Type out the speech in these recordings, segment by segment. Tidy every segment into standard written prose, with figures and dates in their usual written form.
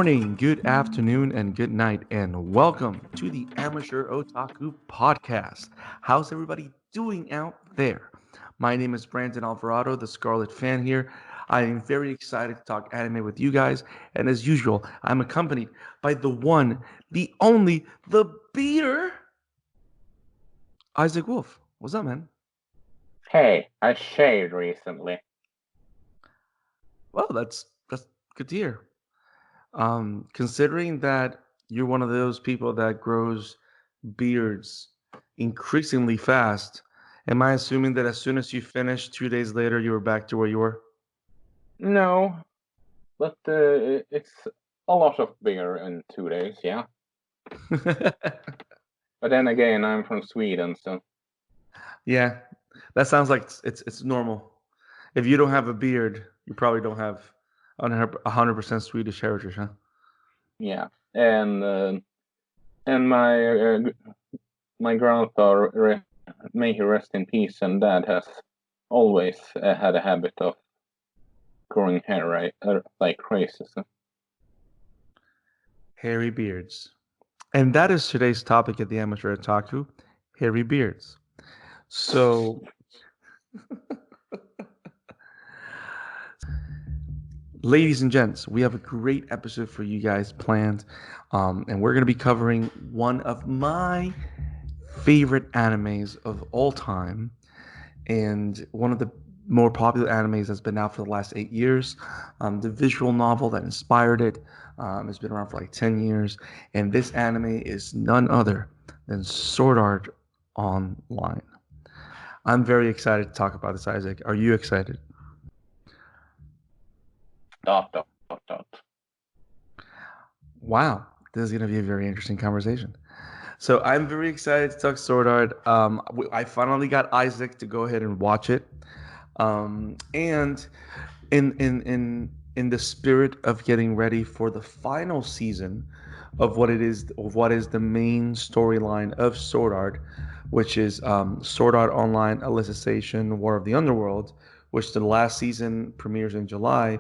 morning, good afternoon, and good night, and welcome to the Amateur Otaku podcast. How's everybody doing out there? My name is Brandon Alvarado, the Scarlet Fan here. I am very excited to talk anime with you guys, and as usual, I'm accompanied by the one, the only, the beater, Isaac Wolf. What's up, man? Hey, I shaved recently. Well, that's good to hear. Considering that you're one of those people that grows beards increasingly fast, am I assuming that as soon as you finished 2 days later, you were back to where you were? No, but it's a lot of beer in 2 days, yeah. But then again, I'm from Sweden, so Yeah, that sounds like it's normal. If you don't have a beard, you probably don't have 100% Swedish heritage, huh? yeah. And my grandpa, may he rest in peace, and dad has always had a habit of growing hair like crazy. So. Hairy beards. And that is today's topic at the Amateur Otaku, hairy beards. So, ladies and gents, we have a great episode for you guys planned. And we're going to be covering one of my favorite animes of all time and one of the more popular animes that's been out for the last 8 years. The visual novel that inspired it has been around for like 10 years. And this anime is none other than Sword Art Online. I'm very excited to talk about this, Isaac. Are you excited? Dot. Wow, this is going to be a very interesting conversation. So I'm very excited to talk Sword Art. I finally got Isaac to go ahead and watch it, and in the spirit of getting ready for the final season of what is the main storyline of Sword Art, which is Sword Art Online: Alicization, War of the Underworld, which the last season premieres in July.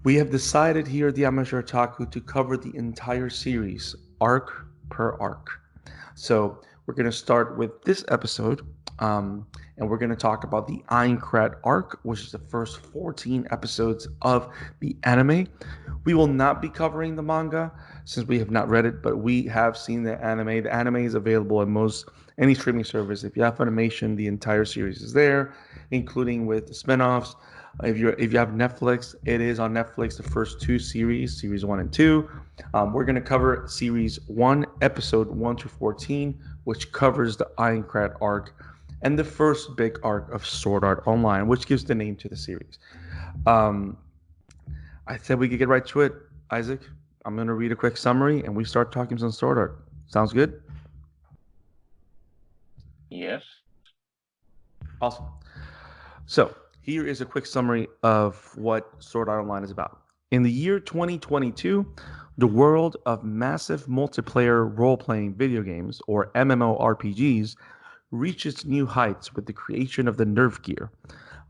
We have decided here at the Amateur Otaku to cover the entire series, arc per arc. So we're going to start with this episode, and we're going to talk about the Aincrad arc, which is the first 14 episodes of the anime. We will not be covering the manga since we have not read it, but we have seen the anime. The anime is available in most any streaming service. If you have Funimation, the entire series is there, including with the spinoffs. If you have Netflix, it is on Netflix. The first two series, series 1 and 2. We're going to cover series 1, episode 1 to 14, which covers the Aincrad arc and the first big arc of Sword Art Online, which gives the name to the series. Um, I said we could get right to it. Isaac, I'm going to read a quick summary and we start talking some Sword Art. Sounds good? Yes. Awesome. So, here is a quick summary of what Sword Art Online is about. In the year 2022, the world of massive multiplayer role playing video games, or MMORPGs, reaches new heights with the creation of the Nerve Gear,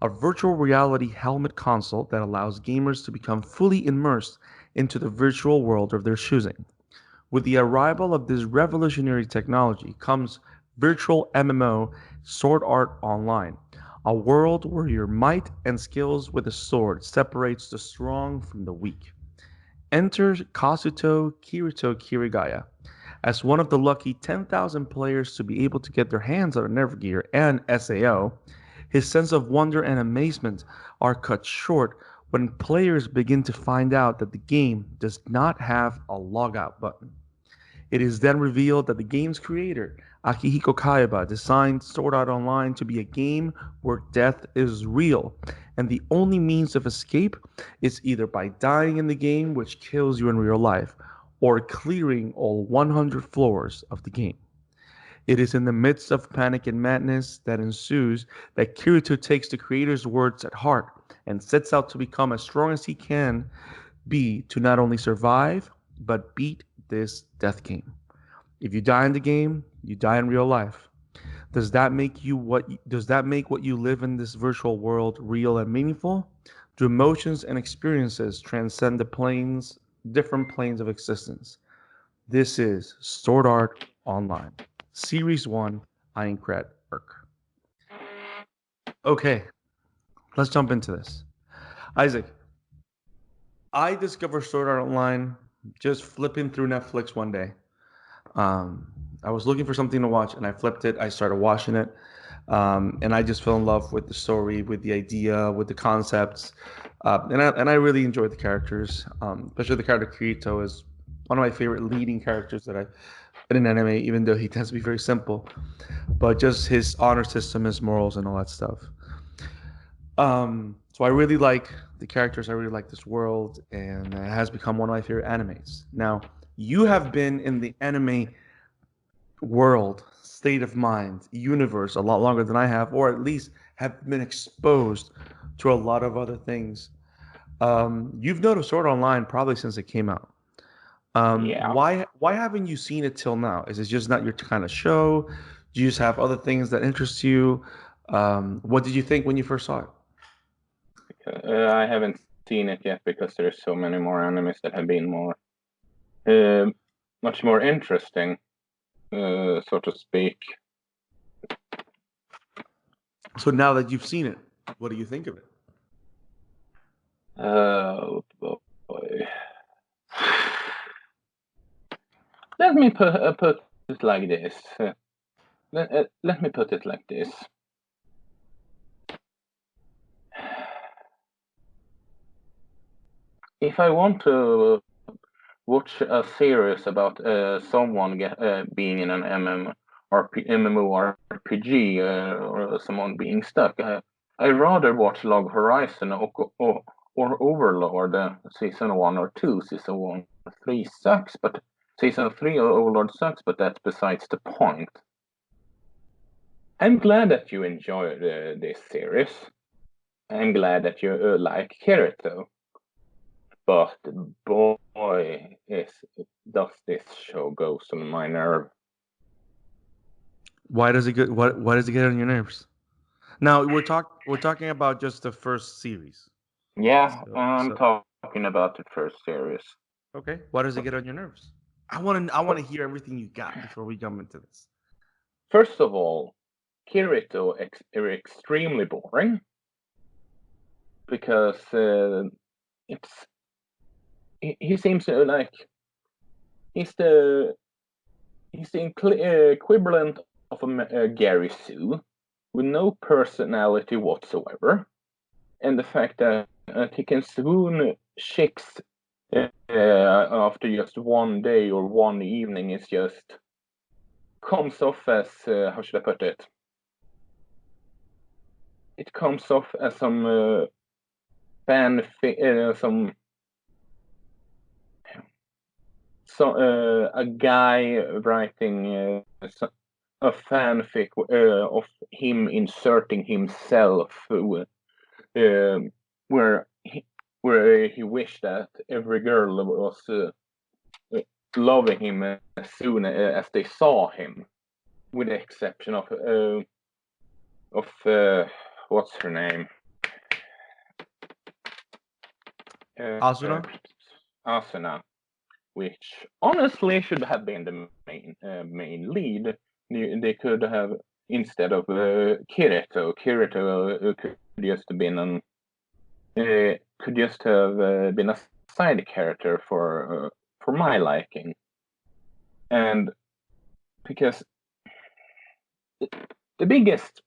a virtual reality helmet console that allows gamers to become fully immersed into the virtual world of their choosing. With the arrival of this revolutionary technology comes virtual MMO Sword Art Online, a world where your might and skills with a sword separates the strong from the weak. Enter Kazuto Kirito Kirigaya. As one of the lucky 10,000 players to be able to get their hands on Nerve Gear and SAO, his sense of wonder and amazement are cut short when players begin to find out that the game does not have a logout button. It is then revealed that the game's creator, Akihiko Kaiba, designed Sword Art Online to be a game where death is real, and the only means of escape is either by dying in the game, which kills you in real life, or clearing all 100 floors of the game. It is in the midst of panic and madness that ensues that Kirito takes the creator's words at heart and sets out to become as strong as he can be to not only survive, but beat this death game. If you die in the game, you die in real life. Does that make what you live in this virtual world real and meaningful? Do emotions and experiences transcend the planes different planes of existence. This is Sword Art Online, Series 1, Aincrad Urk. Okay, let's jump into this. Isaac, I discovered Sword Art Online just flipping through Netflix one day. Um, I was looking for something to watch and I flipped it. I started watching it. And I just fell in love with the story, with the idea, with the concepts. And I really enjoyed the characters, especially the character Kirito is one of my favorite leading characters that I in an anime, even though he tends to be very simple. But just his honor system, his morals, and all that stuff. So I really like the characters. I really like this world, and it has become one of my favorite animes. Now, you have been in the anime world, state of mind, universe a lot longer than I have, or at least have been exposed to a lot of other things. You've noticed Sword Online probably since it came out. Yeah. Why haven't you seen it till now? Is it just not your kind of show? Do you just have other things that interest you? What did you think when you first saw it? I haven't seen it yet because there's so many more animes that have been more, uh, much more interesting, so to speak. So now that you've seen it, what do you think of it? Oh boy. Let me put it like this. Let me put it like this. If I want to watch a series about someone being in an MMORPG or someone being stuck, I'd rather watch Log Horizon or Overlord season 1 or 2. Season 1, 3 sucks, but season 3 of Overlord sucks, but that's besides the point. I'm glad that you enjoyed this series. I'm glad that you like Kirito. But boy, does this show goes on my nerve. Why does it get why does it get on your nerves? Now we're talking about just the first series. Yeah, So I'm so talking about the first series. okay, why does it get on your nerves? I want to hear everything you got before we jump into this. First of all, Kirito is extremely boring because it's he seems like he's the he's the equivalent of a Gary Sue with no personality whatsoever, and the fact that he can swoon chicks after just one day or one evening is just comes off as how should I put it? It comes off as some a guy writing a fanfic of him inserting himself where he wished that every girl was loving him as soon as they saw him, with the exception of what's her name? Asuna? Asuna, which honestly should have been the main lead. They could have, instead of Kirito could just have been a side character for my liking, and because the biggest,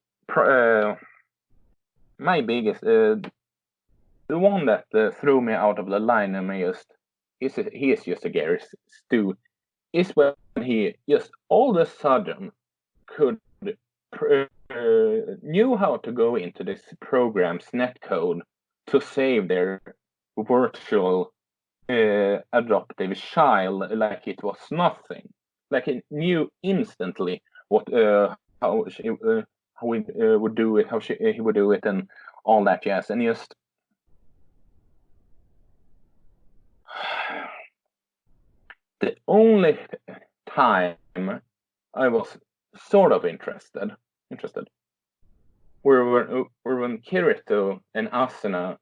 my biggest, the one that threw me out of the line and he is just a Gary Stu, is when he just all of a sudden could knew how to go into this program's netcode to save their virtual adoptive child like it was nothing. Like he knew instantly what how she, how he would do it, he would do it, and all that jazz, and just the only time I was sort of interested were when Kirito and Asuna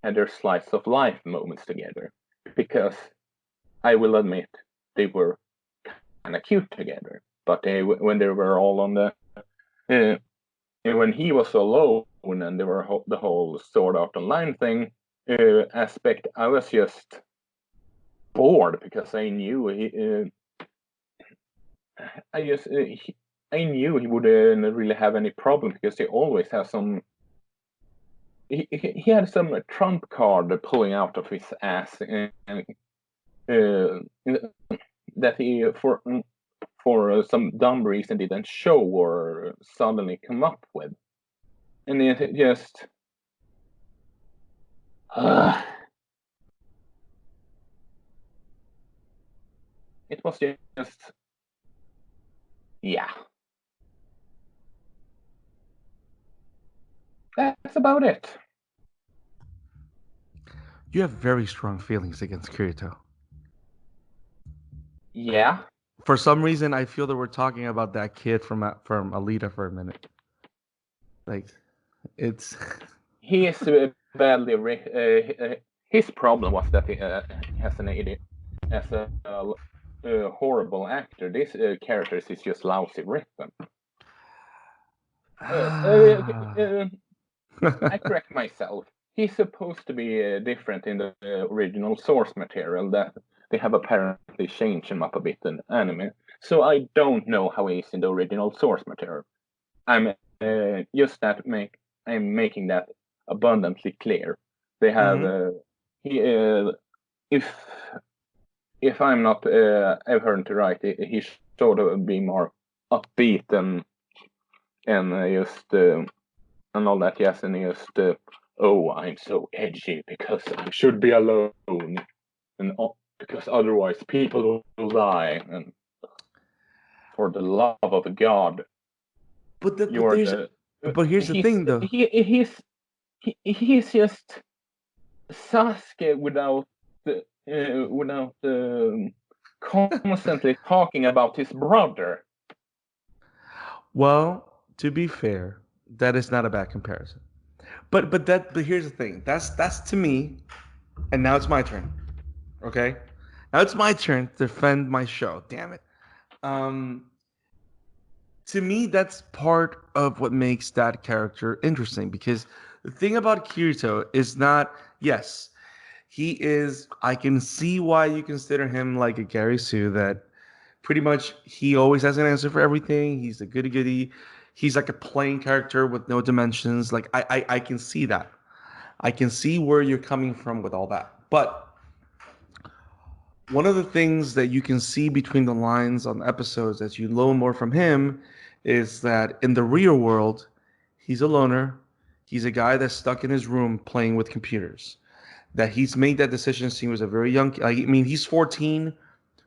had their slice of life moments together, because I will admit they were kind of cute together. But when they were all on the when he was alone and there were the whole Sword Art Online thing aspect, I was just bored because I knew I knew he wouldn't really have any problem because he always has some. He had some trump card pulling out of his ass, and that he for some dumb reason didn't show or suddenly come up with, and it just. It was just. Yeah. That's about it. You have very strong feelings against Kirito. Yeah. For some reason, I feel that we're talking about that kid from Alita for a minute. Like, it's. He is badly. His problem was that he has an idiot as a horrible actor. This character is just lousy written. I correct myself. He's supposed to be different in the original source material that they have apparently changed him up a bit in anime. So I don't know how he is in the original source material. I'm I'm making that abundantly clear. They have he if I'm not I've heard it right, he sort of be more upbeat and just and all that. Yes, and just oh, I'm so edgy because I should be alone, and because otherwise people will die. And for the love of God, But here's the thing, though. He's just Sasuke without constantly talking about his brother. Well, to be fair, that is not a bad comparison. But here's the thing. That's to me, and now it's my turn. Okay, now it's my turn to defend my show. Damn it. Um, to me, that's part of what makes that character interesting because the thing about Kirito is not, yes, he is, I can see why you consider him like a Gary Sue, that pretty much he always has an answer for everything. He's a goody goody. He's like a plain character with no dimensions. Like I can see that. I can see where you're coming from with all that. But one of the things that you can see between the lines on the episodes as you learn more from him is that in the real world, he's a loner. He's a guy that's stuck in his room playing with computers. That he's made that decision since he was a very young. I mean, he's 14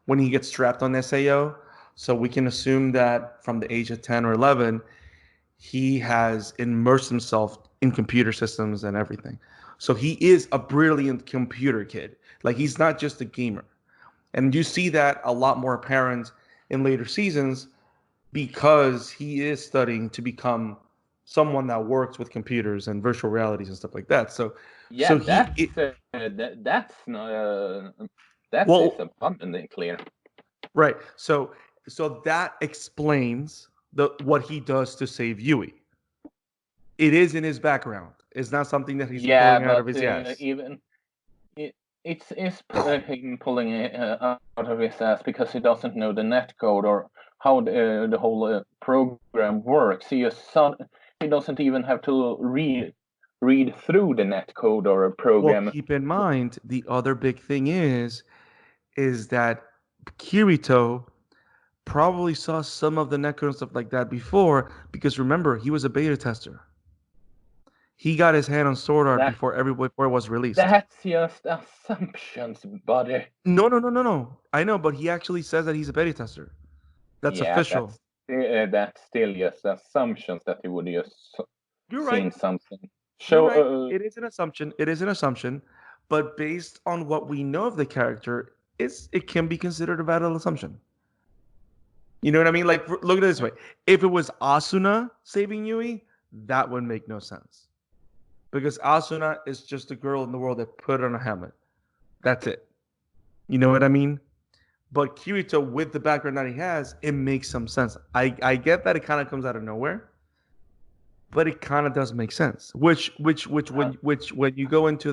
when he gets strapped on SAO. So we can assume that from the age of 10 or 11, he has immersed himself in computer systems and everything. So he is a brilliant computer kid. Like he's not just a gamer. And you see that a lot more apparent in later seasons because he is studying to become someone that works with computers and virtual realities and stuff like that. So Yeah, that's well, is abundantly clear. right. So that explains what he does to save Yui. It is in his background. It's not something that he's Yeah, pulling out of but his ass. even it's him pulling it out of his ass because he doesn't know the net code or how the whole program works. He doesn't even have to read through the net code or a Well, program. keep in mind the other big thing is that Kirito probably saw some of the netcode and stuff like that before because remember he was a beta tester. He got his hand on Sword Art That before it was released. that's just assumptions, buddy. No. I know, but he actually says that he's a beta tester. That's Yeah, official. that's still just assumptions that he would just You're right. seen something. You're right. Show It is an assumption. It is an assumption, but based on what we know of the character, it can be considered a valid assumption. You know what I mean? Like, look at it this way: if it was Asuna saving Yui, that would make no sense because Asuna is just a girl in the world that put on a helmet. That's it. You know what I mean? But Kirito, with the background that he has, it makes some sense. I get that it kind of comes out of nowhere, but it kind of does make sense. Uh, Which when you go into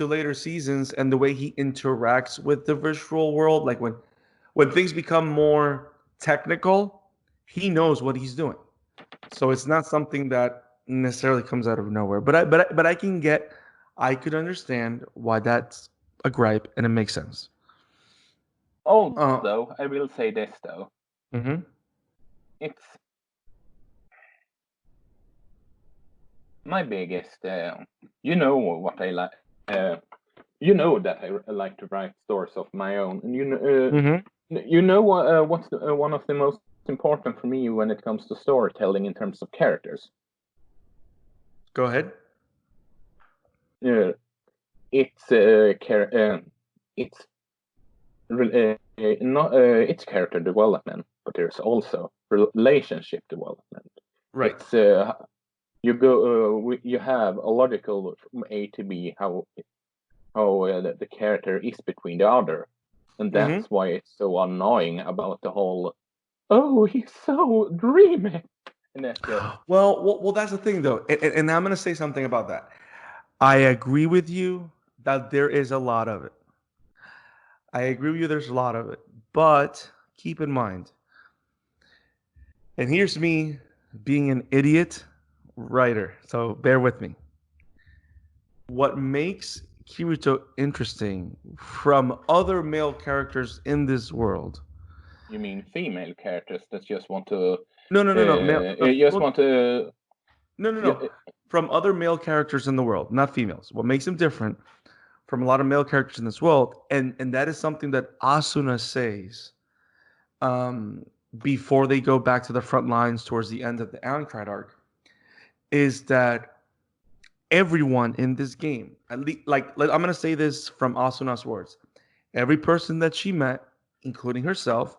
later seasons and the way he interacts with the visual world, like when things become more technical, he knows what he's doing. So it's not something that necessarily comes out of nowhere. But I could understand why that's a gripe and it makes sense. Uh, Although I will say this though, mhm. it's my biggest. You know what I like. You know that I like to write stories of my own, and Mhm. you know what's one of the most important for me when it comes to storytelling in terms of characters. Go ahead. Uh, it's it's not it's character development, but there's also relationship development. Right. It's you go you have a logical from A to B how the character is between the other, and Mhm. that's why it's so annoying about the whole. Oh, he's so dreamy, and that's just Well, that's the thing though, and I'm gonna say something about that. I agree with you that there is a lot of it. I agree with you. There's a lot of it, but keep in mind, and here's me being an idiot writer. So bear with me. What makes Kirito interesting from other male characters in this world? you mean female characters that just want to No, no, no, no, male. No, just well, want to no, no, yeah, no. From other male characters in the world, not females. What makes him different from a lot of male characters in this world, and that is something that Asuna says um, before they go back to the front lines towards the end of the Aincrad arc, is that everyone in this game, at least, like I'm gonna say this from Asuna's words, every person that she met, including herself,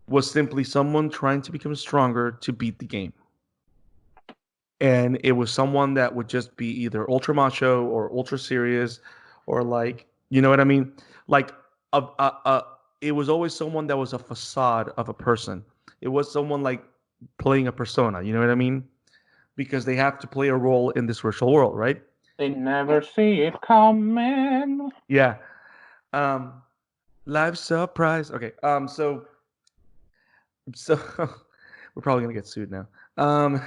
was simply someone trying to become stronger to beat the game. And it was someone that would just be either ultra macho or ultra serious or like, you know what I mean? Like it was always someone that was a facade of a person. It was someone like playing a persona, you know what I mean? Because they have to play a role in this virtual world, right? they never see it coming. Yeah. Um Live surprise. Okay. So we're probably gonna get sued now. Um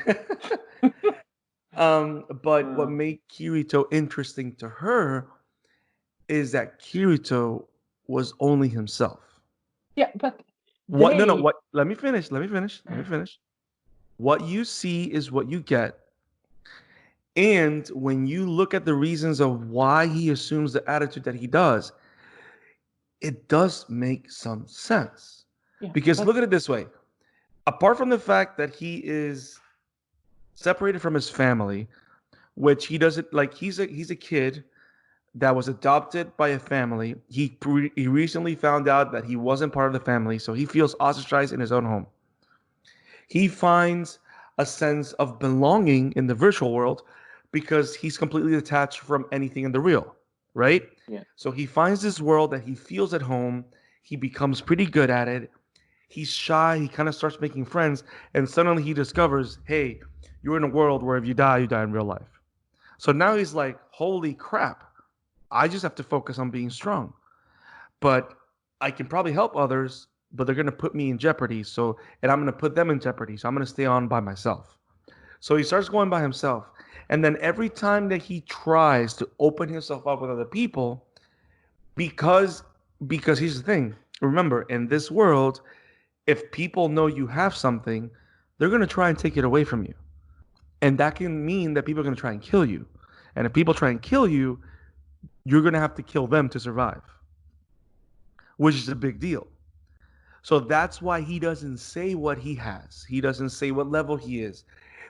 but what Uh, made Kirito interesting to her is that Kirito was only himself. yeah, but What? No, no. they What? Let me finish. Let me finish. Let me finish. What you see is what you get. And when you look at the reasons of why he assumes the attitude that he does, it does make some sense. yeah, Because but look at it this way: apart from the fact that he is separated from his family, which he doesn't like, he's a kid that was adopted by a family. He recently found out that he wasn't part of the family, so he feels ostracized in his own home. He finds a sense of belonging in the virtual world because he's completely detached from anything in the real, right? yeah, So he finds this world that he feels at home. He becomes pretty good at it. He's shy. He kind of starts making friends, and suddenly he discovers, hey, you're in a world where if you die in real life. So now he's like, holy crap, I just have to focus on being strong. But I can probably help others, but they're going to put me in jeopardy. So, and I'm going to put them in jeopardy. So I'm going to stay on by myself. So he starts going by himself. And then every time that he tries to open himself up with other people, because because here's the thing. Remember, in this world, if people know you have something, they're going to try and take it away from you. And that can mean that people are going to try and kill you. And if people try and kill you, you're going to have to kill them to survive, which is a big deal. So that's why he doesn't say what he has. He doesn't say what level he is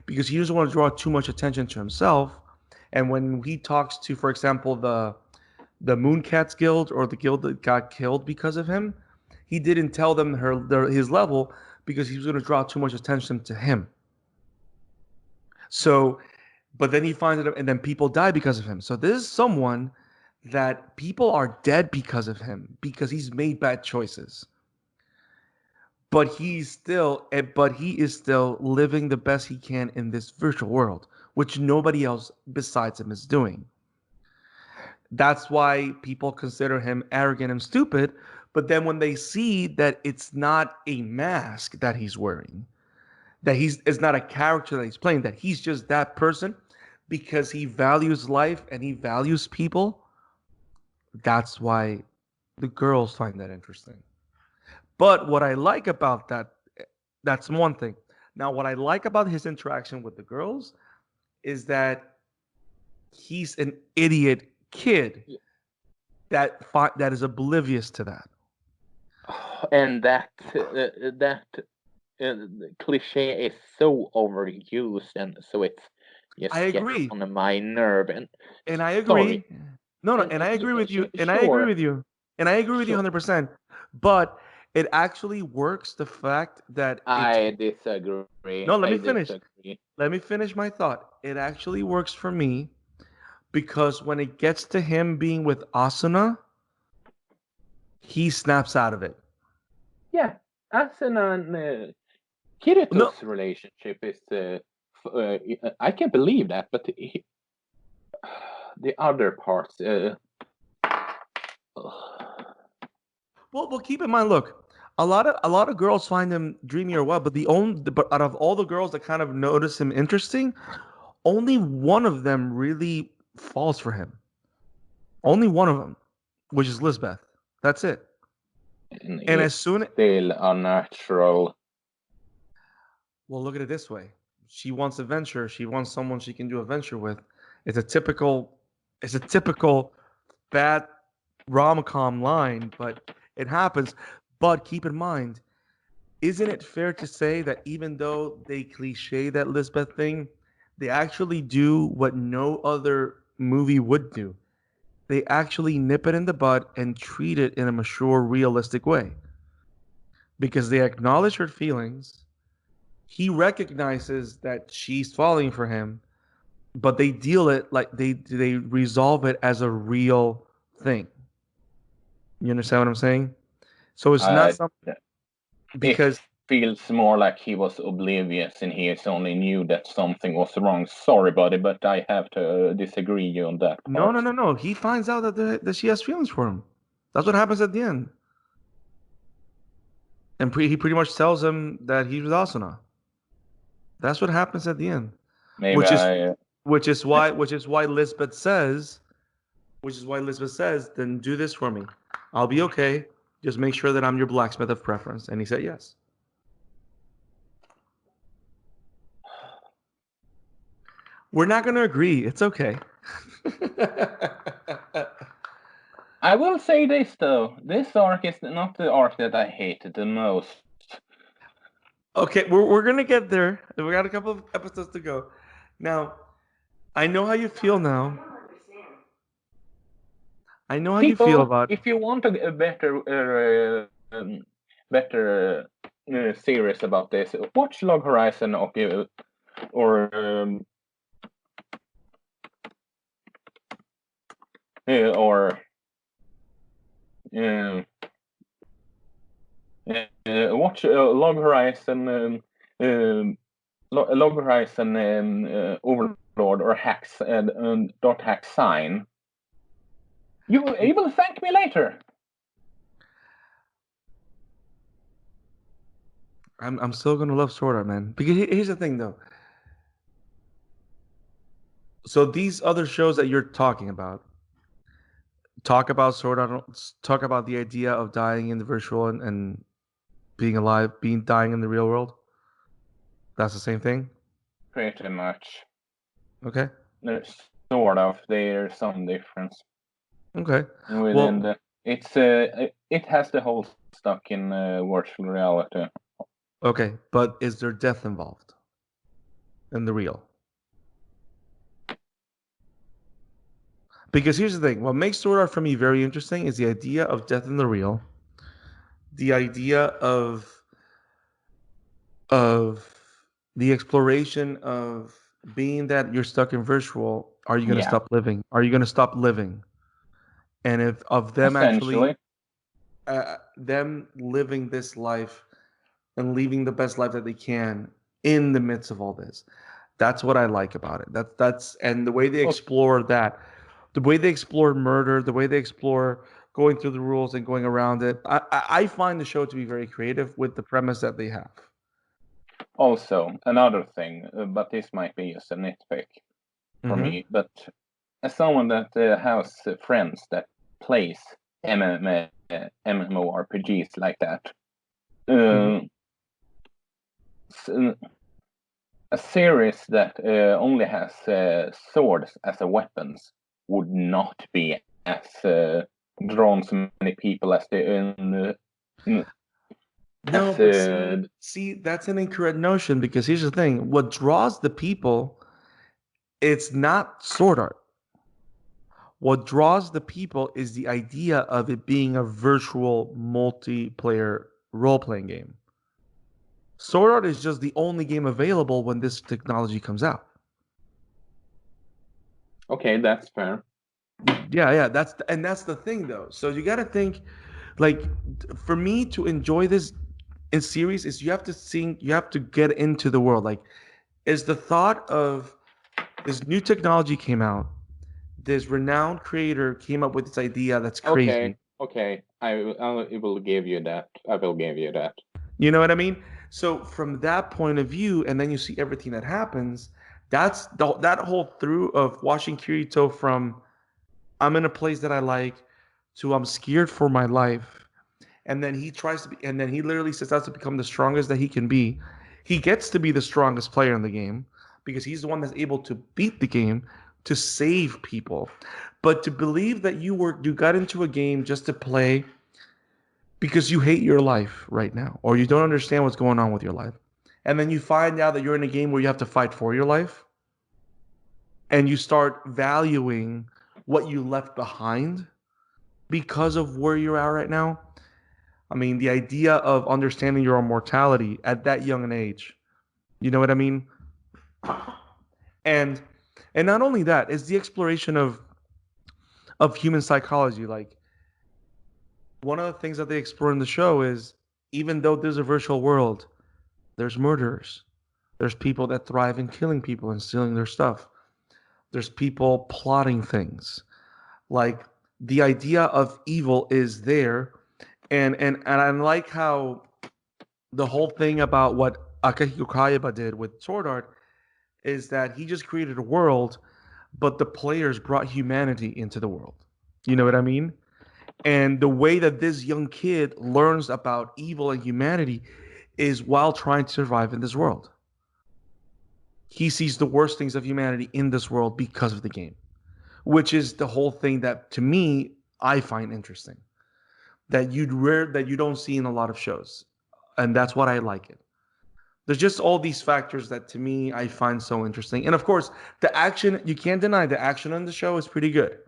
because he doesn't want to draw too much attention to himself. And when he talks to, for example, the Mooncats Guild or the guild that got killed because of him, he didn't tell them his level because he was going to draw too much attention to him. So, but then he finds it, and then people die because of him. So this is someone that people are dead because of him, because he's made bad choices. But he is still living the best he can in this virtual world, which nobody else besides him is doing. That's why people consider him arrogant and stupid. But then when they see that it's not a mask that he's wearing, that it's not a character that he's playing, that he's just that person because he values life and he values people, that's why the girls find that interesting. But what I like about that, that's one thing. Now, what I like about his interaction with the girls is that he's an idiot kid that is oblivious to that. And that cliche is so overused, and so it's just I agree. on my nerve. And I agree. Sorry. No, and I agree with you. And I agree Sure. with you. And I agree with you 100%. But it actually works the fact that I disagree. No, let me I finish. disagree. Let me finish my thought. It actually works for me because when it gets to him being with Asuna, he snaps out of it. Yeah, Asuna and Kirito's No, relationship is. I can't believe that, but the other parts. well, keep in mind. Look, a lot of girls find him dreamy or what, but out of all the girls that kind of notice him interesting, only one of them really falls for him. Only one of them, which is Lisbeth. That's it. And as soon still unnatural. Well, look at it this way. She wants a venture. She wants someone she can do a venture with. It's a typical bad rom-com line, but it happens. But keep in mind, isn't it fair to say that even though they cliche that Lisbeth thing, they actually do what no other movie would do. They actually nip it in the bud and treat it in a mature, realistic way. Because they acknowledge her feelings. He recognizes that she's falling for him, but they deal it like they resolve it as a real thing. You understand what I'm saying? So it's not something because it feels more like he was oblivious and he only knew that something was wrong. Sorry, buddy, but I have to disagree you on that part. no. He finds out that she has feelings for him. That's what happens at the end. And he pretty much tells him that he's with Asuna. That's what happens at the end. Maybe Which is I. which is why Lisbeth says, then do this for me. I'll be okay. Just make sure that I'm your blacksmith of preference. And he said yes. We're not going to agree. It's okay. I will say this though. This arc is not the arc that I hated the most. Okay, we're going to get there. We got a couple of episodes to go. Now, I know how you feel now. I know how you feel about. If you want a better series about this, watch Log Horizon or watch Log Horizon, Log Horizon Overlord or Hacks and Dot Hack Sign. You will thank me later. I'm still gonna love Sword Art, man. Because here's the thing, though. So these other shows that you're talking about talk about Sword Art, talk about the idea of dying in the virtual and being alive, dying in the real world. That's the same thing. Pretty much. Okay. There's sort of there's some difference. Okay. Within it has the whole stuck in virtual reality. Okay, but is there death involved in the real? Because here's the thing: what makes Sword Art for me very interesting is the idea of death in the real, the idea of the exploration of being that you're stuck in virtual. Are you going to stop living? Are you going to stop living? and of them Essentially. actually them living this life and living the best life that they can in the midst of all this. That's what I like about it. That's and the way they explore that, the way they explore murder, the way they explore going through the rules and going around it. I find the show to be very creative with the premise that they have. Also, another thing, but this might be just a nitpick for me, but as someone that has friends that plays MMORPGs like that, a series that only has swords as a weapons would not be as drawn so many people as the No, but see, that's an incorrect notion because here's the thing: what draws the people, it's not sword art. What draws the people is the idea of it being a virtual multiplayer role-playing game. Sword art is just the only game available when this technology comes out. Okay, that's fair. Yeah, that's the thing though. So you got to think, like, for me to enjoy this in series is you have to get into the world. Like, is the thought of this new technology came out, this renowned creator came up with this idea that's crazy. Okay, I will give you that. I will give you that. You know what I mean? So from that point of view, and then you see everything that happens. That whole through of watching Kirito from I'm in a place that I like to I'm scared for my life, and then he tries to be, and then he literally sets out to become the strongest that he can be. He gets to be the strongest player in the game because he's the one that's able to beat the game to save people. But to believe that you got into a game just to play because you hate your life right now or you don't understand what's going on with your life. And then you find out that you're in a game where you have to fight for your life and you start valuing what you left behind because of where you're at right now. I mean, the idea of understanding your own mortality at that young an age, you know what I mean? And not only that, it's the exploration of human psychology. Like, one of the things that they explore in the show is even though there's a virtual world, there's murderers. There's people that thrive in killing people and stealing their stuff. There's people plotting things. Like, the idea of evil is there. And I like how the whole thing about what Akihiko Kayaba did with Sword Art is that he just created a world, but the players brought humanity into the world. You know what I mean? And the way that this young kid learns about evil and humanity is while trying to survive in this world. He sees the worst things of humanity in this world because of the game, which is the whole thing that to me I find interesting. That you don't see in a lot of shows. And that's what I like it. There's just all these factors that to me I find so interesting. And of course, the action, you can't deny the action on the show is pretty good.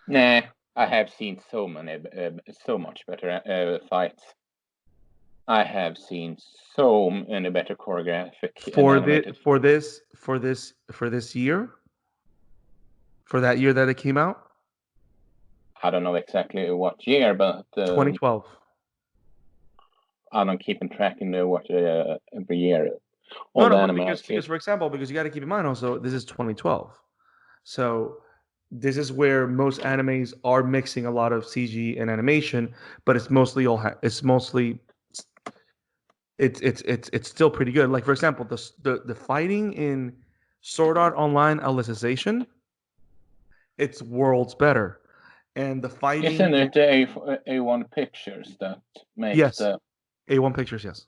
Nah, I have seen so much better fights. I have seen so many better choreographic for this year, for that year that it came out. I don't know exactly what year, but 2012. I don't keep track in what every year. No, because for example, because you got to keep in mind also this is 2012, so this is where most animes are mixing a lot of CG and animation, but it's mostly it's still pretty good. Like for example, the fighting in Sword Art Online Alicization, it's worlds better, and the fighting isn't it A1 Pictures that makes yes the A1 Pictures, yes,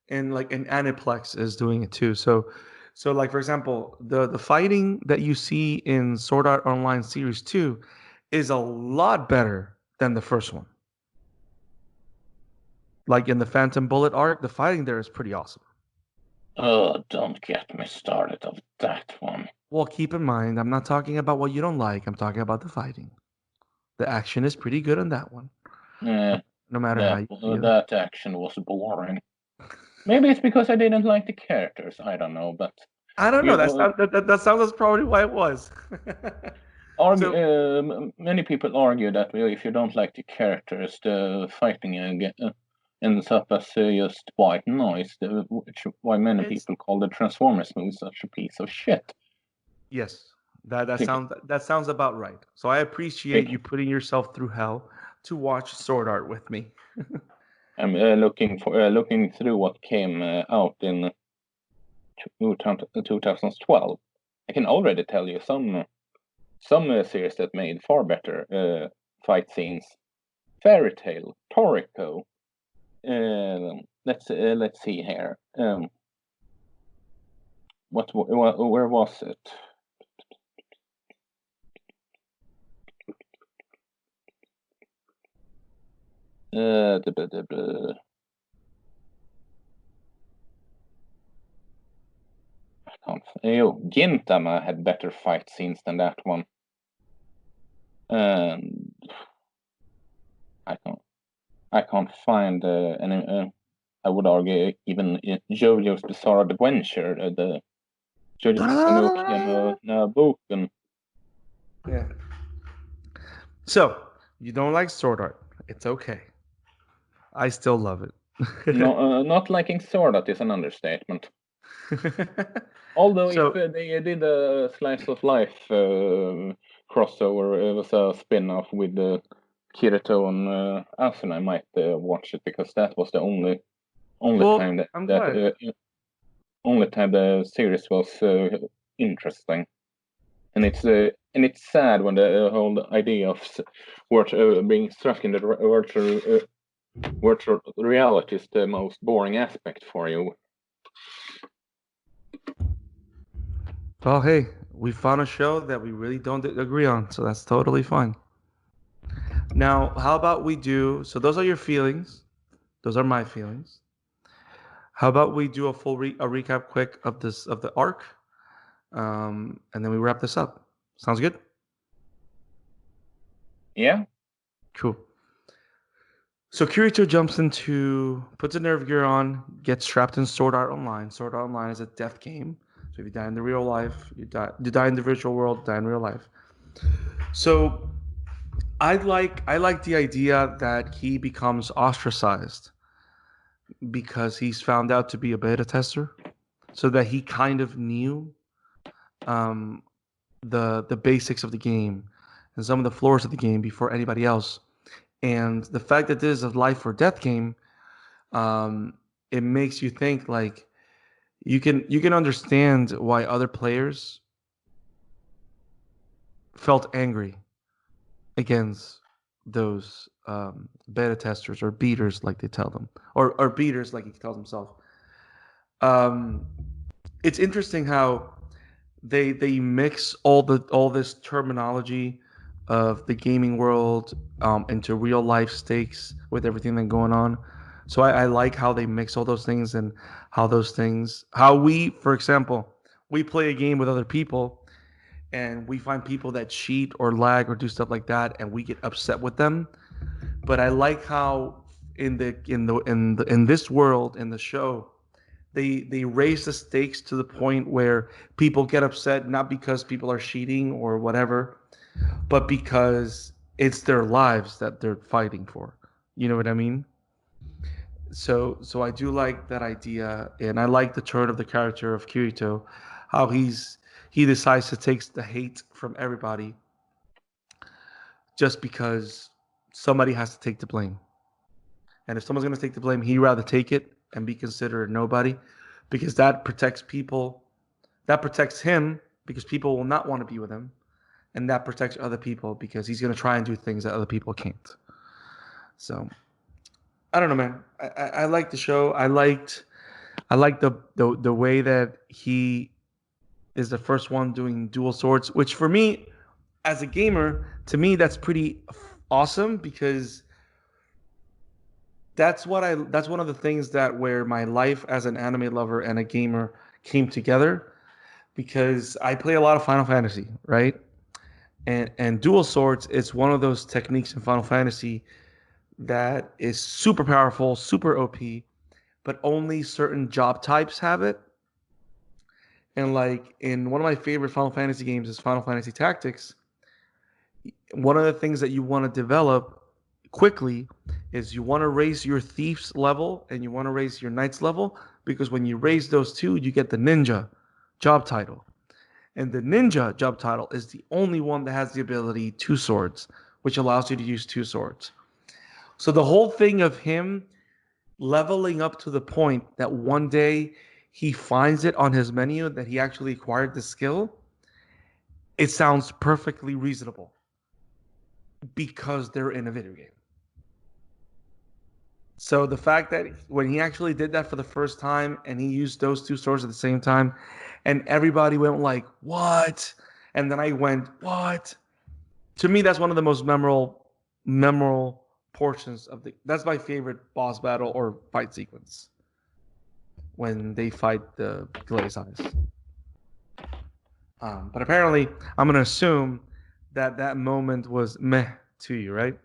and like an Aniplex is doing it too. So like for example, the fighting that you see in Sword Art Online Series 2 is a lot better than the first one. Like in the Phantom Bullet arc, the fighting there is pretty awesome. Oh, don't get me started of that one. Well, keep in mind, I'm not talking about what you don't like. I'm talking about the fighting. The action is pretty good on that one. Yeah, No matter how you feel. that action was boring. Maybe it's because I didn't like the characters. I don't know, but I don't know. That sounds that's probably why it was. Many people argue that if you don't like the characters, the fighting ends up as just white noise, which why many people call the Transformers movie such a piece of shit. Yes, that sounds about right. So I appreciate you putting yourself through hell to watch Sword Art with me. I'm looking through what came out in 2012. I can already tell you some series that made far better fight scenes. Fairy Tail, Toriko. Let's see here. Where was it? Gintama had better fight scenes than that one. And I can't find any. I would argue even JoJo's Bizarre Adventure, the JoJo's Boken. Yeah. So you don't like Sword Art? It's okay. I still love it. No, not liking Sword Art is an understatement. Although if they did a slice of life crossover, it was a spin-off with Kirito and Asuna, I might watch it because that was the only time the series was interesting. And it's sad when the whole idea of being stuck in the virtual reality is the most boring aspect for you. Well, hey, we found a show that we really don't agree on, so that's totally fine. Now, how about we do? So those are your feelings. Those are my feelings. How about we do a recap quick of the arc, and then we wrap this up. Sounds good? Yeah. Cool. So Kirito puts a nerve gear on, gets trapped in Sword Art Online. Sword Art Online is a death game. So if you die in the real life, you die in the virtual world, die in real life. So I like the idea that he becomes ostracized because he's found out to be a beta tester, so that he kind of knew the basics of the game and some of the floors of the game before anybody else. And the fact that this is a life or death game, it makes you think like you can understand why other players felt angry against those beta testers or beaters, like they tell them, or beaters, like he tells himself. It's interesting how they mix all this terminology of the gaming world into real life stakes with everything that's going on. So I like how they mix all those things and how we, for example, we play a game with other people and we find people that cheat or lag or do stuff like that, and we get upset with them. But I like how in this world, in the show, they raise the stakes to the point where people get upset not because people are cheating or whatever, but because it's their lives that they're fighting for. You know what I mean? So I do like that idea, and I like the turn of the character of Kirito, how he decides to take the hate from everybody just because somebody has to take the blame. And if someone's going to take the blame, he'd rather take it and be considered nobody, because that protects people. That protects him because people will not want to be with him. And that protects other people because he's going to try and do things that other people can't. So I don't know, man. I like the show. I liked the way that he is the first one doing dual swords, which for me, as a gamer, to me that's pretty awesome, because that's one of the things that where my life as an anime lover and a gamer came together, because I play a lot of Final Fantasy, right? And dual swords is one of those techniques in Final Fantasy that is super powerful, super OP, but only certain job types have it. And like in one of my favorite Final Fantasy games is Final Fantasy Tactics. one of the things that you want to develop quickly is you want to raise your thief's level and you want to raise your knight's level, because when you raise those two, you get the ninja job title. And the ninja job title is the only one that has the ability two swords, which allows you to use two swords. So the whole thing of him leveling up to the point that one day he finds it on his menu that he actually acquired the skill, it sounds perfectly reasonable because they're in a video game. So the fact that when he actually did that for the first time and he used those two swords at the same time, and everybody went like, "What?" And then I went, "What?" To me, that's one of the most memorable portions of the. That's my favorite boss battle or fight sequence when they fight the glaze eyes. But apparently, I'm gonna assume that that moment was meh to you, right?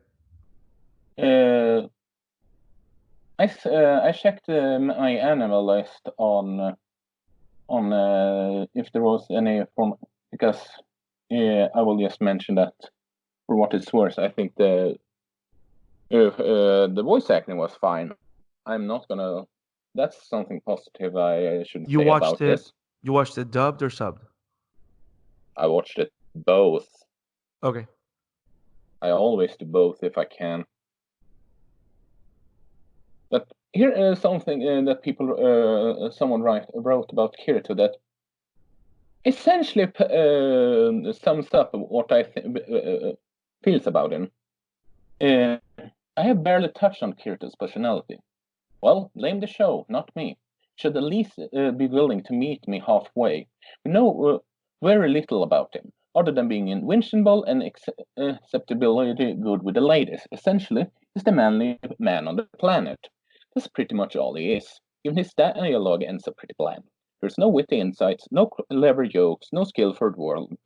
I checked my animal list on if there was any form, because I will just mention that for what it's worth, I think the voice acting was fine. I'm not gonna. That's something positive I should You say watched about it. this. You watched it dubbed or subbed? I watched it both. Okay. I always do both if I can. But here is something that people, someone wrote about Kirito that essentially sums up what I feels about him. I have barely touched on Kirito's personality. Well, blame the show, not me. Should at least be willing to meet me halfway. We know very little about him, other than being invincible and acceptability good with the ladies. Essentially, he's the manly man on the planet. That's pretty much all he is. Even his dialogue ends up pretty bland. There's no witty insights, no clever jokes, no skill for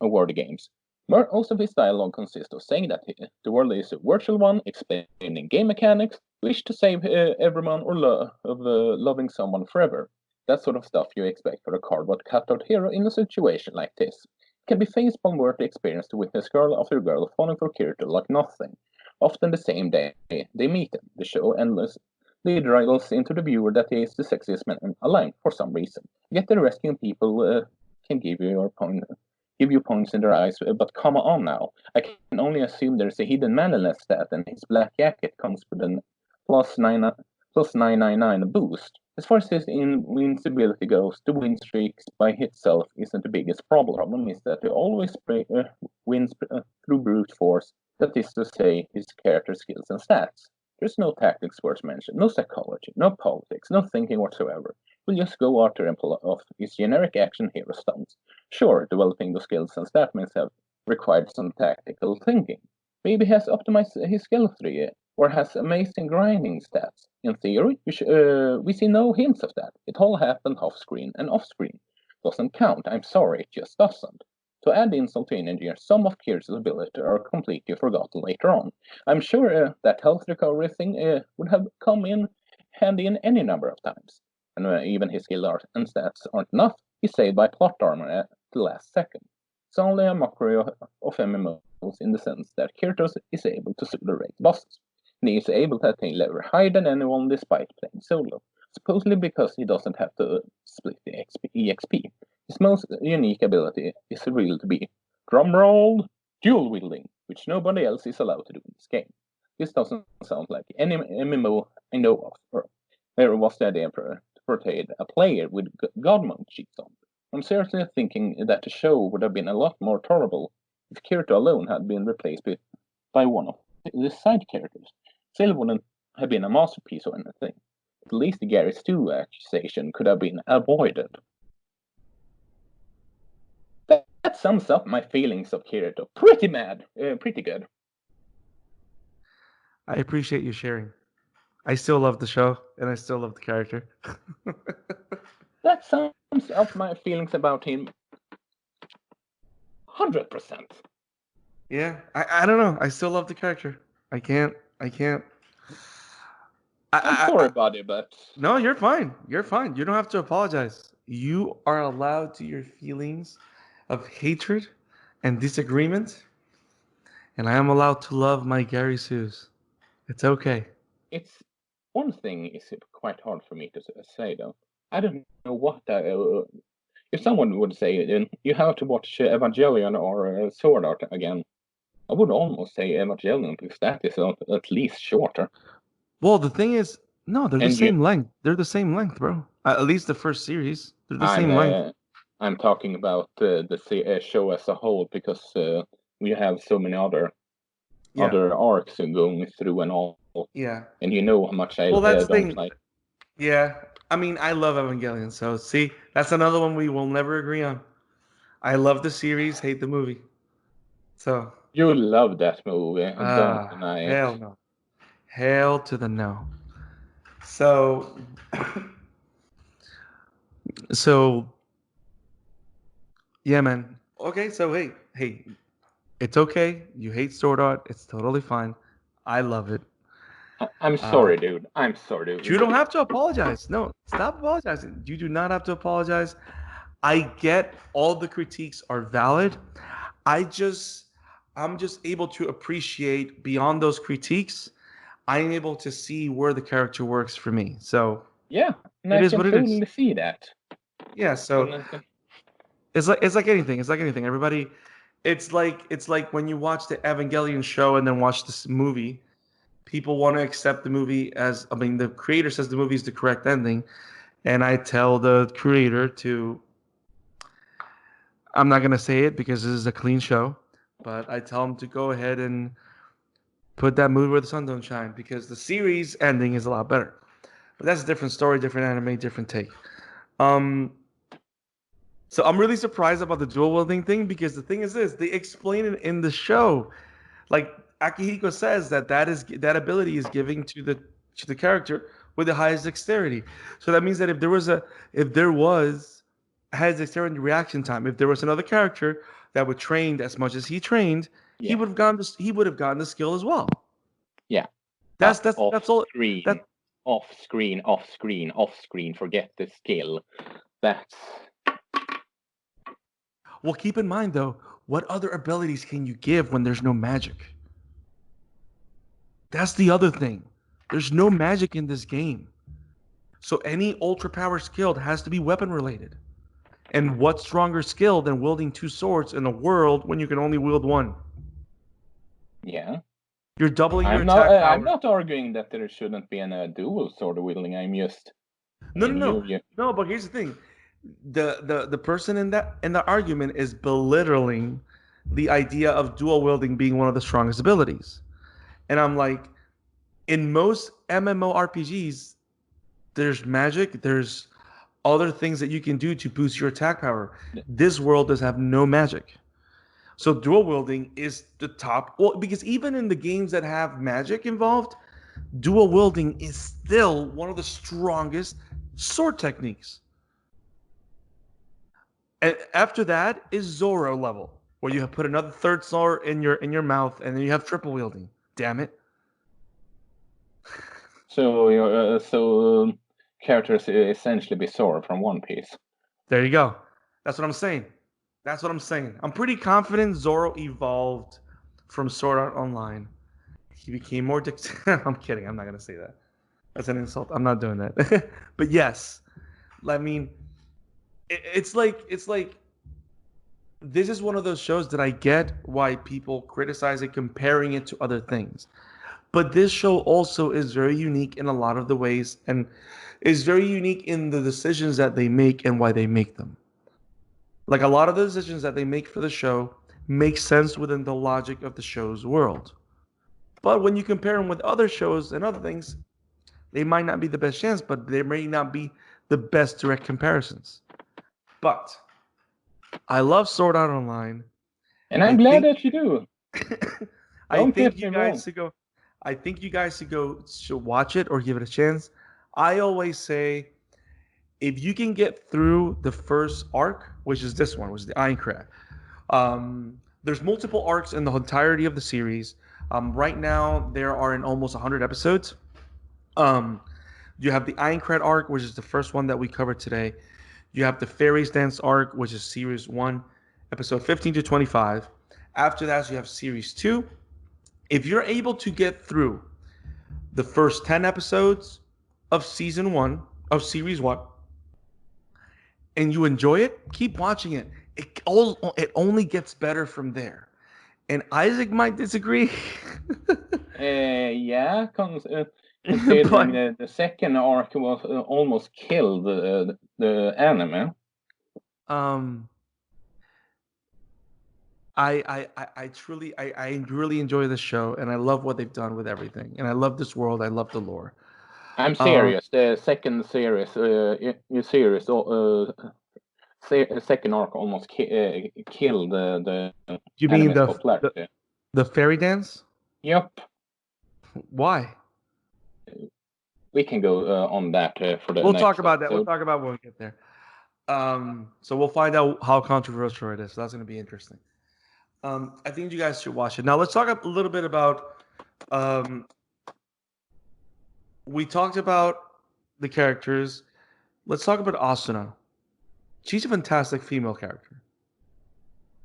word games. Most of his dialogue consists of saying that the world is a virtual one, explaining game mechanics, wish to save everyone, or loving someone forever. That sort of stuff you expect for a cardboard cutout hero in a situation like this. It can be facepalm worthy experience to witness girl after girl falling for Kirito like nothing. Often the same day they meet him. The show endless lead rivals into the viewer that he is the sexiest man alive for some reason. Yet the rescuing people can give you points in their eyes, but come on now. I can only assume there's a hidden manliness stat, and his black jacket comes with an plus 999 boost. As far as his invincibility goes, the win streaks by itself isn't the biggest problem. The problem is that he always wins through brute force, that is to say, his character skills and stats. There's no tactics worth mention, no psychology, no politics, no thinking whatsoever. We'll just go after and pull off his generic action hero stunts. Sure, developing the skills and stats may have required some tactical thinking. Maybe he has optimized his skill tree or has amazing grinding stats. In theory, we see no hints of that. It all happened off screen, and off screen doesn't count. I'm sorry, it just doesn't. To add insult to injury, some of Kirito's abilities are completely forgotten later on. I'm sure that health recovery thing would have come in handy in any number of times. And even his skill and stats aren't enough, he's saved by plot armor at the last second. It's only a mockery of MMOs in the sense that Kirito is able to solo rate bosses. And he is able to attain level higher than anyone despite playing solo, supposedly because he doesn't have to split the EXP. His most unique ability is revealed to be, drumroll, dual wielding, which nobody else is allowed to do in this game. This doesn't sound like any MMO I know of, or there was the idea portrayed a player with god mode cheats on. I'm seriously thinking that the show would have been a lot more tolerable if Kirito alone had been replaced by one of the side characters. Still wouldn't have been a masterpiece or anything. At least the Garry's 2 accusation could have been avoided. That sums up my feelings of Kirito. Pretty good. I appreciate you sharing. I still love the show and I still love the character. That sums up my feelings about him 100%. Yeah, I don't know. I still love the character. I can't. I'm sorry, buddy, but No, you're fine. You're fine. You don't have to apologize. You are allowed to your feelings of hatred and disagreement. and I am allowed to love my Gary Sues. It's okay. It's one thing is quite hard for me to say though. I don't know what if someone would say you have to watch Evangelion or Sword Art again, I would almost say Evangelion because that is at least shorter. Well, the thing is, no, they're the And same length. They're the same length, bro. At least the first series, they're the same length. I'm talking about the show as a whole because we have so many other arcs going through and all. Yeah. And you know how much I Well, that's the don't thing. like. Yeah. I mean, I love Evangelion. So, see, that's another one we will never agree on. I love the series, hate the movie. So, You love that movie. Don't deny it. hell no. Hell to the no. So, so, yeah, man. Okay, so hey, it's okay. You hate Sword Art. It's totally fine. I love it. I'm sorry, dude. I'm sorry, dude. You don't have to apologize. No, stop apologizing. You do not have to apologize. I get all the critiques are valid. I'm just able to appreciate beyond those critiques. I'm able to see where the character works for me. So yeah, and it I is can what it is. totally see that. Yeah. So it's like anything. It's like anything. Everybody, it's like when you watch the Evangelion show and then watch this movie. People want to accept the movie as, I mean, the creator says the movie is the correct ending, and I tell the creator to, I'm not going to say it because this is a clean show, but I tell him to go ahead and put that movie where the sun don't shine because the series ending is a lot better. But that's a different story, different anime, different take. So I'm really surprised about the dual wielding thing because the thing is this, they explain it in the show. Like Akihiko says that ability is giving to the character with the highest dexterity. So that means that if there was highest dexterity reaction time, if there was another character that would trained as much as he trained, he would have gotten the skill as well. Yeah. That's all. Screen, That off screen. Forget the skill. That's well, keep in mind though, what other abilities can you give when there's no magic? That's the other thing. There's no magic in this game. So any ultra power skill has to be weapon related. And what stronger skill than wielding two swords in a world when you can only wield one? yeah. You're doubling your attack power. I'm not arguing that there shouldn't be a dual sword wielding. I'm just No. But here's the thing: the person in the argument is belittling the idea of dual wielding being one of the strongest abilities. And I'm like, in most MMORPGs, there's magic, there's other things that you can do to boost your attack power. This world does have no magic. So dual wielding is the top. Well, because even in the games that have magic involved, dual wielding is still one of the strongest sword techniques. And after that is Zoro level, where you have put another third sword in your mouth, and then you have triple wielding. Damn it. So characters essentially be Zoro from One Piece. There you go. That's what I'm saying. I'm pretty confident Zoro evolved from Sword Art Online. He became more I'm kidding. I'm not gonna say that. That's an insult. I'm not doing that. But yes, I mean, it's like this is one of those shows that I get why people criticize it, comparing it to other things. But this show also is very unique in a lot of the ways, and is very unique in the decisions that they make and why they make them. Like a lot of the decisions that they make for the show make sense within the logic of the show's world. But when you compare them with other shows and other things, they might not be the best chance, but they may not be the best direct comparisons. But I love Sword Art Online. And I'm glad that you do. I think you guys should watch it or give it a chance. I always say, if you can get through the first arc, which is this one, which is the Aincrad, there's multiple arcs in the entirety of the series. Right now, there are in almost 100 episodes. You have the Aincrad arc, which is the first one that we covered today. You have the Fairies Dance arc, which is series 1, episode 15 to 25. After that, you have series 2, If you're able to get through the first 10 episodes of season 1 of series 1 and you enjoy it, keep watching it. It only gets better from there. And Isaac might disagree. Yeah, considering But the second arc was almost killed the anime. um I really enjoy this show, and I love what they've done with everything, and I love this world. I love the lore. I'm Um, serious. The second series, second arc almost killed the you mean anime's popularity. the fairy dance? Yep, Why? we can go on that for the We'll next talk about that. We'll episode. talk about when we get there. So we'll find out how controversial it is. So that's going to be interesting. I think you guys should watch it. Now let's talk a little bit about. We talked about the characters. Let's talk about Asuna. She's a fantastic female character.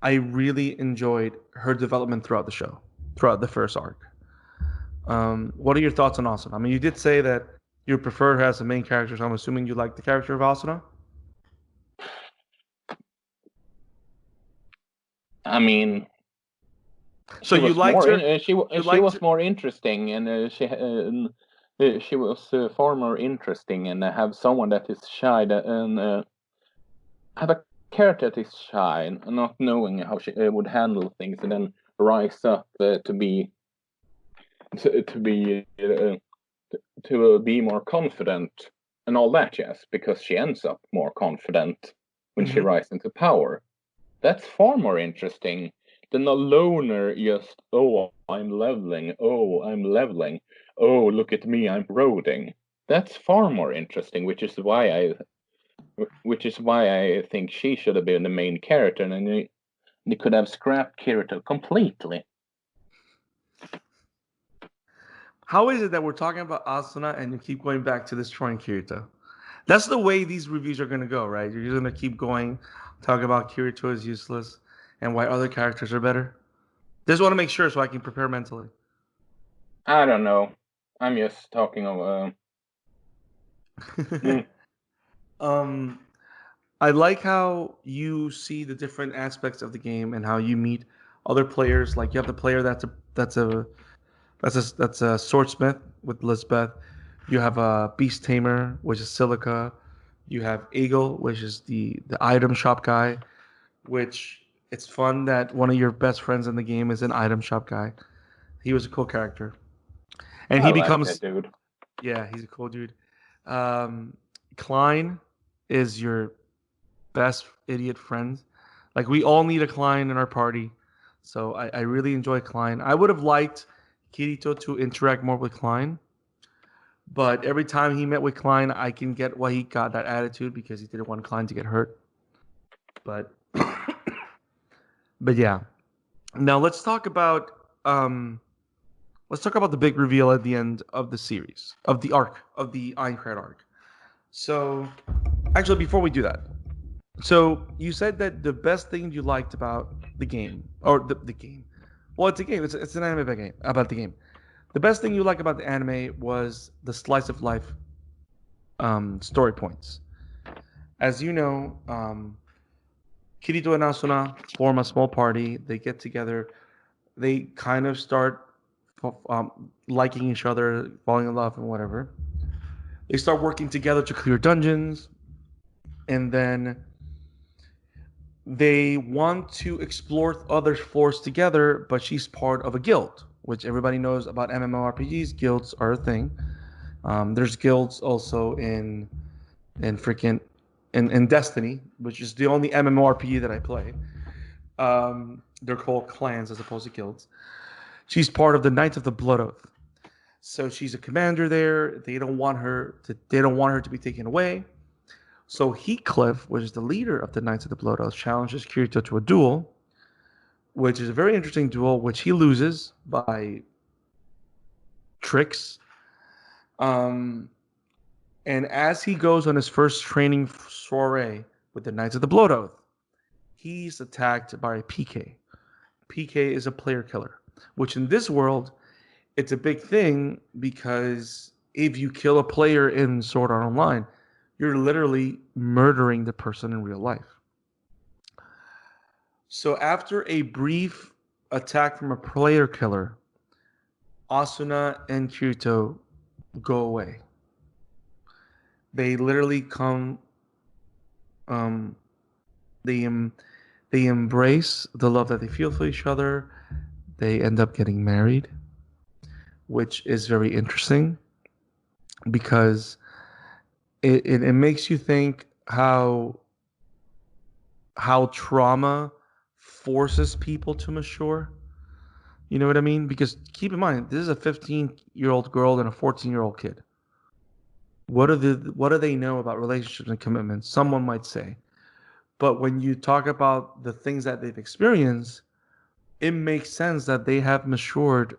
I really enjoyed her development throughout the show, throughout the first arc. What are your thoughts on Asuna? I mean, you did say that you prefer her as the main character, so I'm assuming you like the character of Asuna. I mean, So she you was liked more her. she You she liked. was more interesting, and she was far more interesting, and have someone that is shy and have a character that is shy and not knowing how she would handle things, and then rise up to be more confident and all that, yes, because she ends up more confident when she Mhm. rises into power. That's far more interesting than a loner just, oh, I'm leveling, oh, I'm leveling, oh, look at me, I'm roading. That's far more interesting, which is why I think she should have been the main character, and they could have scrapped Kirito completely. How is it that we're talking about Asuna and you keep going back to destroying Kirito? That's the way these reviews are going to go, right? You're going to keep going, talking about Kirito is useless and why other characters are better. Just want to make sure so I can prepare mentally. I don't know. I'm just talking of. Mm, um, I like how you see the different aspects of the game and how you meet other players. Like you have the player that's a swordsmith with Lisbeth. You have a beast tamer, which is Silica. You have Eagle, which is the item shop guy. Which it's fun that one of your best friends in the game is an item shop guy. He was a cool character, and I he like that becomes dude. yeah, he's a cool dude. Um, Klein is your best idiot friend. Like we all need a Klein in our party. So I really enjoy Klein. I would have liked Kirito to interact more with Klein, but every time he met with Klein, I can get why he got that attitude because he didn't want Klein to get hurt. But but yeah. Now let's talk about the big reveal at the end of the series, of the arc, of the Aincrad arc. So actually before we do that, so you said that the best thing you liked about the game, or the game, well, it's a game. It's an anime game about the game. The best thing you like about the anime was the slice of life story points. As you know, Kirito and Asuna form a small party. They get together. They kind of start liking each other, falling in love, and whatever. They start working together to clear dungeons, and then they want to explore other floors together, but she's part of a guild, which everybody knows about MMORPGs. Guilds are a thing. There's guilds also in freaking in Destiny, which is the only MMORPG that I play. They're called clans as opposed to guilds. She's part of the Knights of the Blood Oath, so she's a commander there. They don't want her to be taken away. So Heathcliff, which is the leader of the Knights of the Blood Oath, challenges Kirito to a duel, which is a very interesting duel, which he loses by tricks. Um, and as he goes on his first training soiree with the Knights of the Blood Oath, he's attacked by a PK. PK is a player killer. which in this world, it's a big thing because if you kill a player in Sword Art Online, you're literally murdering the person in real life. So after a brief attack from a player killer, Asuna and Kirito go away. They literally come. Um, they they embrace the love that they feel for each other. They end up getting married, which is very interesting because it makes you think how trauma forces people to mature. You know what I mean? Because keep in mind, this is a 15-year-old girl and a 14-year-old kid. What do they know about relationships and commitments? Someone might say. But when you talk about the things that they've experienced, it makes sense that they have matured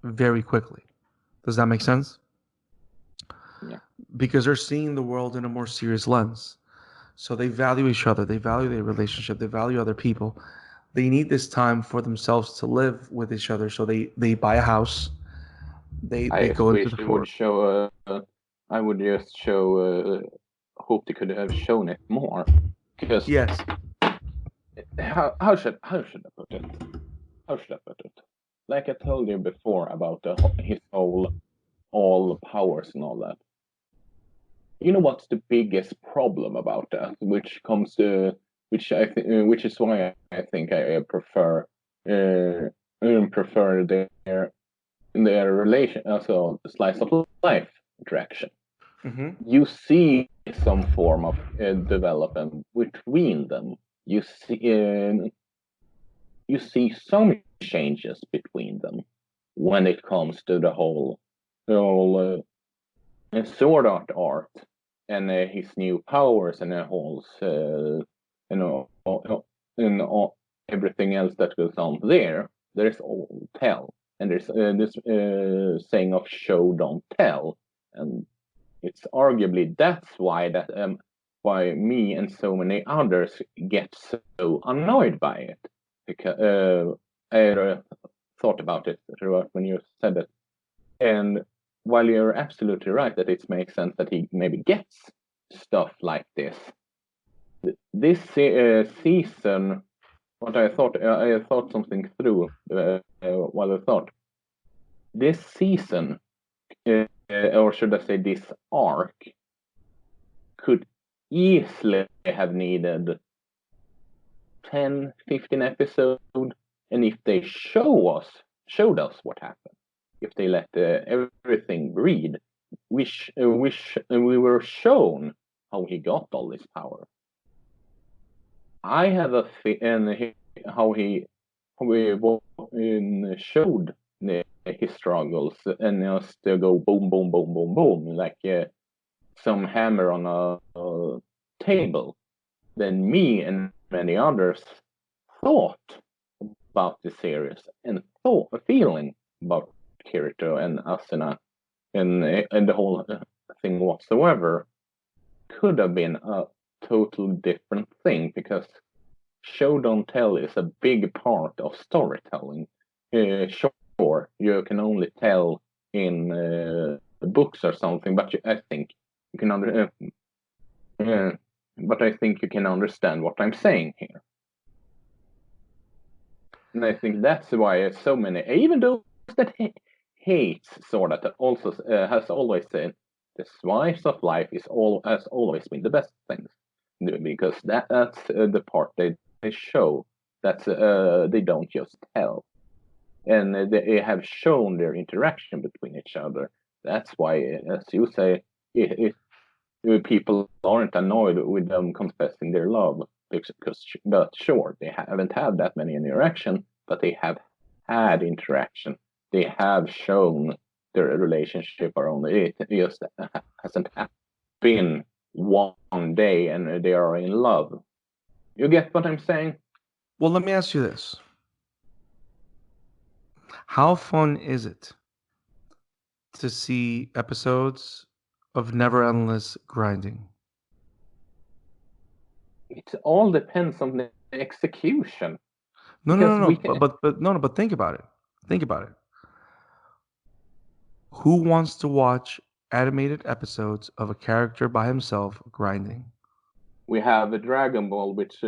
very quickly. Does that make sense? Yeah. Because they're seeing the world in a more serious lens. So they value each other, they value their relationship, they value other people. They need this time for themselves to live with each other. So they buy a house, they I go into wish the they would forest. show. I would just show. Hope they could have shown it more. Because Yes. how should I put it? How should I put it? Like I told you before about his whole all powers and all that. You know what's the biggest problem about that? Which comes to which is why I think I prefer prefer their relation, also slice of life interaction. Mm-hmm. You see some form of development between them. You see some changes between them when it comes to the whole sword art and his new powers and the whole you know and everything else that goes on there. There's all tell, and there's this saying of show don't tell, and it's arguably that's why me and so many others get so annoyed by it, because I thought about it throughout when you said it. And while you're absolutely right that it makes sense that he maybe gets stuff like this season, what I thought something through while I thought this season, or should I say this arc, could easily have needed 10, 15 episodes, and if they showed us what happened, if they let everything breed, we were shown how he got all this power. I have how he showed his struggles and just go boom, boom, boom, boom, boom, like some hammer on a table. Then me and many others thought about the series and thought a feeling about Kirito and Asuna and the whole thing whatsoever could have been a total different thing, because show don't tell is a big part of storytelling. Sure, you can only tell in books or something, but I think you can but I think you can understand what I'm saying here. And I think that's why so many, even those that hates Sword Art, also has always said the slice of life has always been the best things, because that's the part they show. That's they don't just tell, and they have shown their interaction between each other. That's why, as you say, people aren't annoyed with them confessing their love, but sure, they haven't had that many interaction, but they have had interaction. They have shown their relationship, or only it just hasn't been one day and they are in love. You get what I'm saying? Well, let me ask you this. How fun is it to see episodes of never endless grinding? It all depends on the execution. No, no, Because no, no. we can. But no, no. But think about it. Think about it. Who wants to watch animated episodes of a character by himself grinding? We have a Dragon Ball, which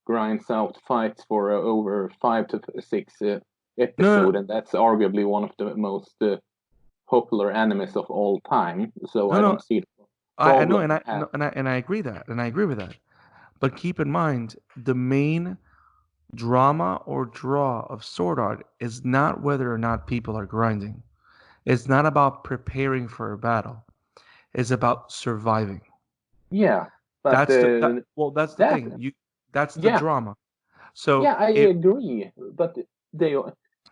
grinds out fights for over 5 to 6 No, episodes, and that's arguably one of the most popular animes of all time. So no, I no. don't see the I know, problem. and I agree that, and I agree with that. But keep in mind, the main drama or draw of Sword Art is not whether or not people are grinding. It's not about preparing for a battle. It's about surviving. Yeah, but That's the that thing. That's the yeah, drama. So yeah, I agree. They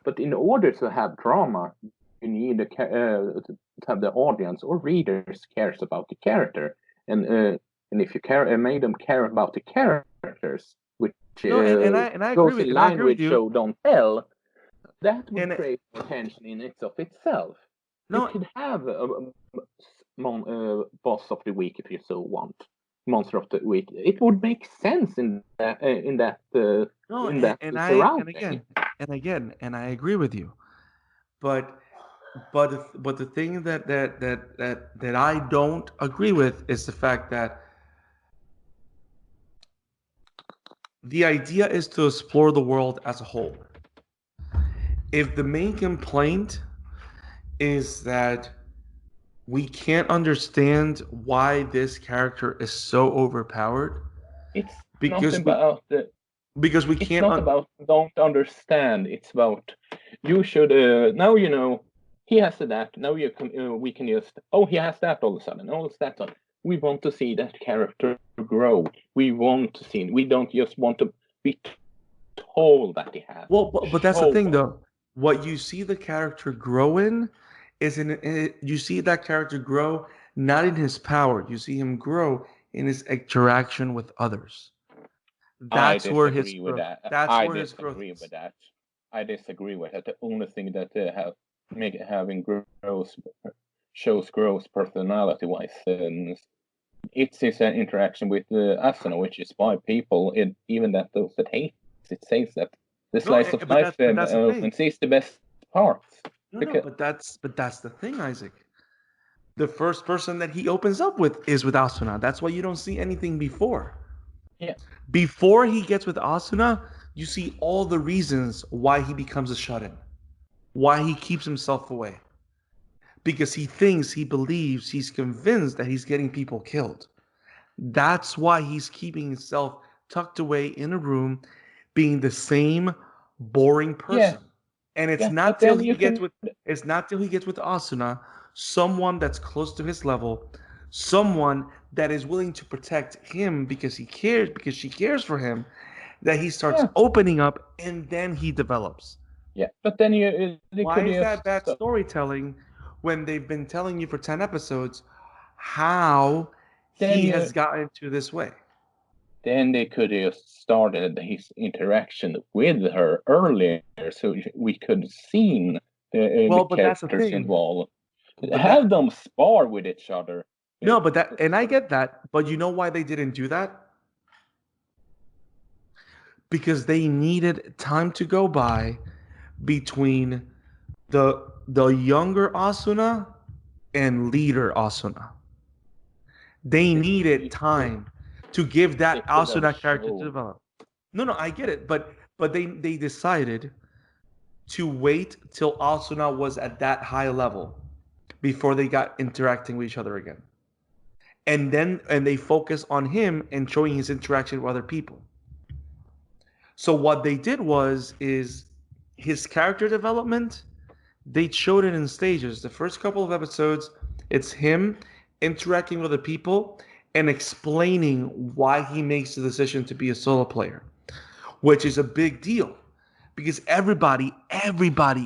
but in order to have drama, you need to have the audience or readers cares about the character, and if you made them care about the characters, which no, and I agree goes with in and I line agree with with you. show don't tell, that would And create attention in itself. You no, could have boss of the week if you so want, monster of the week. It would make sense in that no, in that and surrounding. and I agree with you. But but the thing that I don't agree with is the fact that the idea is to explore the world as a whole. If the main complaint is that we can't understand why this character is so overpowered It's not because about because we it's can't not about don't understand. It's about you should now you know he has that. Now you can we can just he has that all of a sudden. Oh, it's that one. We want to see that character grow. We want to see. We don't just want to be told that he has. well, but that's the Show thing us. though. What you see the character grow in is you see that character grow not in his power. You see him grow in his interaction with others. I That's where his disagree with growth. that. That's I where his growth disagree with is. that. I disagree with that. The only thing that having growth shows growth personality wise, it's his interaction with Asuna, which is why people, even that those that hate it, says that the No, slice of but life that's the thing. and sees the best parts. No, Because but that's the thing, Isaac. The first person that he opens up with is with Asuna. That's why you don't see anything before. yeah, Before he gets with Asuna, you see all the reasons why he becomes a shut-in, why he keeps himself away. Because he thinks, he believes, he's convinced that he's getting people killed. That's why he's keeping himself tucked away in a room, being the same boring yeah, person. And yeah. But then you can, it's not till he gets with Asuna, someone that's close to his level, someone that is willing to protect him because she cares for him, that he starts yeah, opening up and then he develops. yeah. But then you Why could is that just bad storytelling when they've been telling you for 10 episodes how then he you has gotten to this way? then they could have started his interaction with her earlier, so we could have seen the Well, but that's the characters thing. involved. But Have that them spar with each other. Uh, no, but that and I so- get that, but you know why they didn't do that? Because they needed time to go by between the younger Asuna and leader Asuna. They needed time to give They that could have Asuna character to shown. develop. No, I get it, but they decided to wait till Asuna was at that high level before they got interacting with each other again. And they focus on him and showing his interaction with other people. So what they did was is his character development, they showed it in stages. The first couple of episodes, it's him interacting with other people and explaining why he makes the decision to be a solo player, which is a big deal because everybody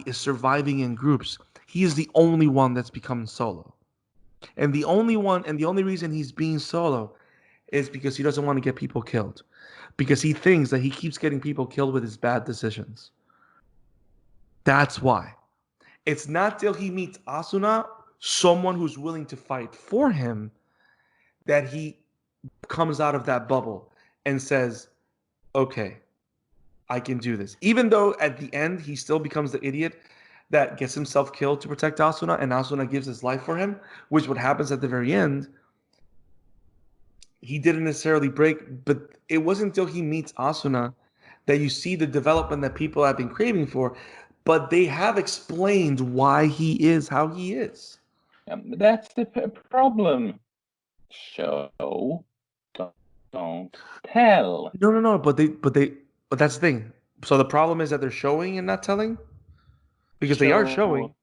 is surviving in groups. He is the only one that's become solo. And the only reason he's being solo is because he doesn't want to get people killed. Because he thinks that he keeps getting people killed with his bad decisions. That's why. It's not till he meets Asuna, someone who's willing to fight for him, that he comes out of that bubble and says, okay, I can do this. Even though at the end he still becomes the idiot that gets himself killed to protect Asuna, and Asuna gives his life for him, which what happens at the very end. He didn't necessarily break, but it wasn't until he meets Asuna that you see the development that people have been craving for. But they have explained why he is how he is. That's the problem. Show, don't tell. No. But that's the thing. So the problem is that they're showing and not telling, because they are showing.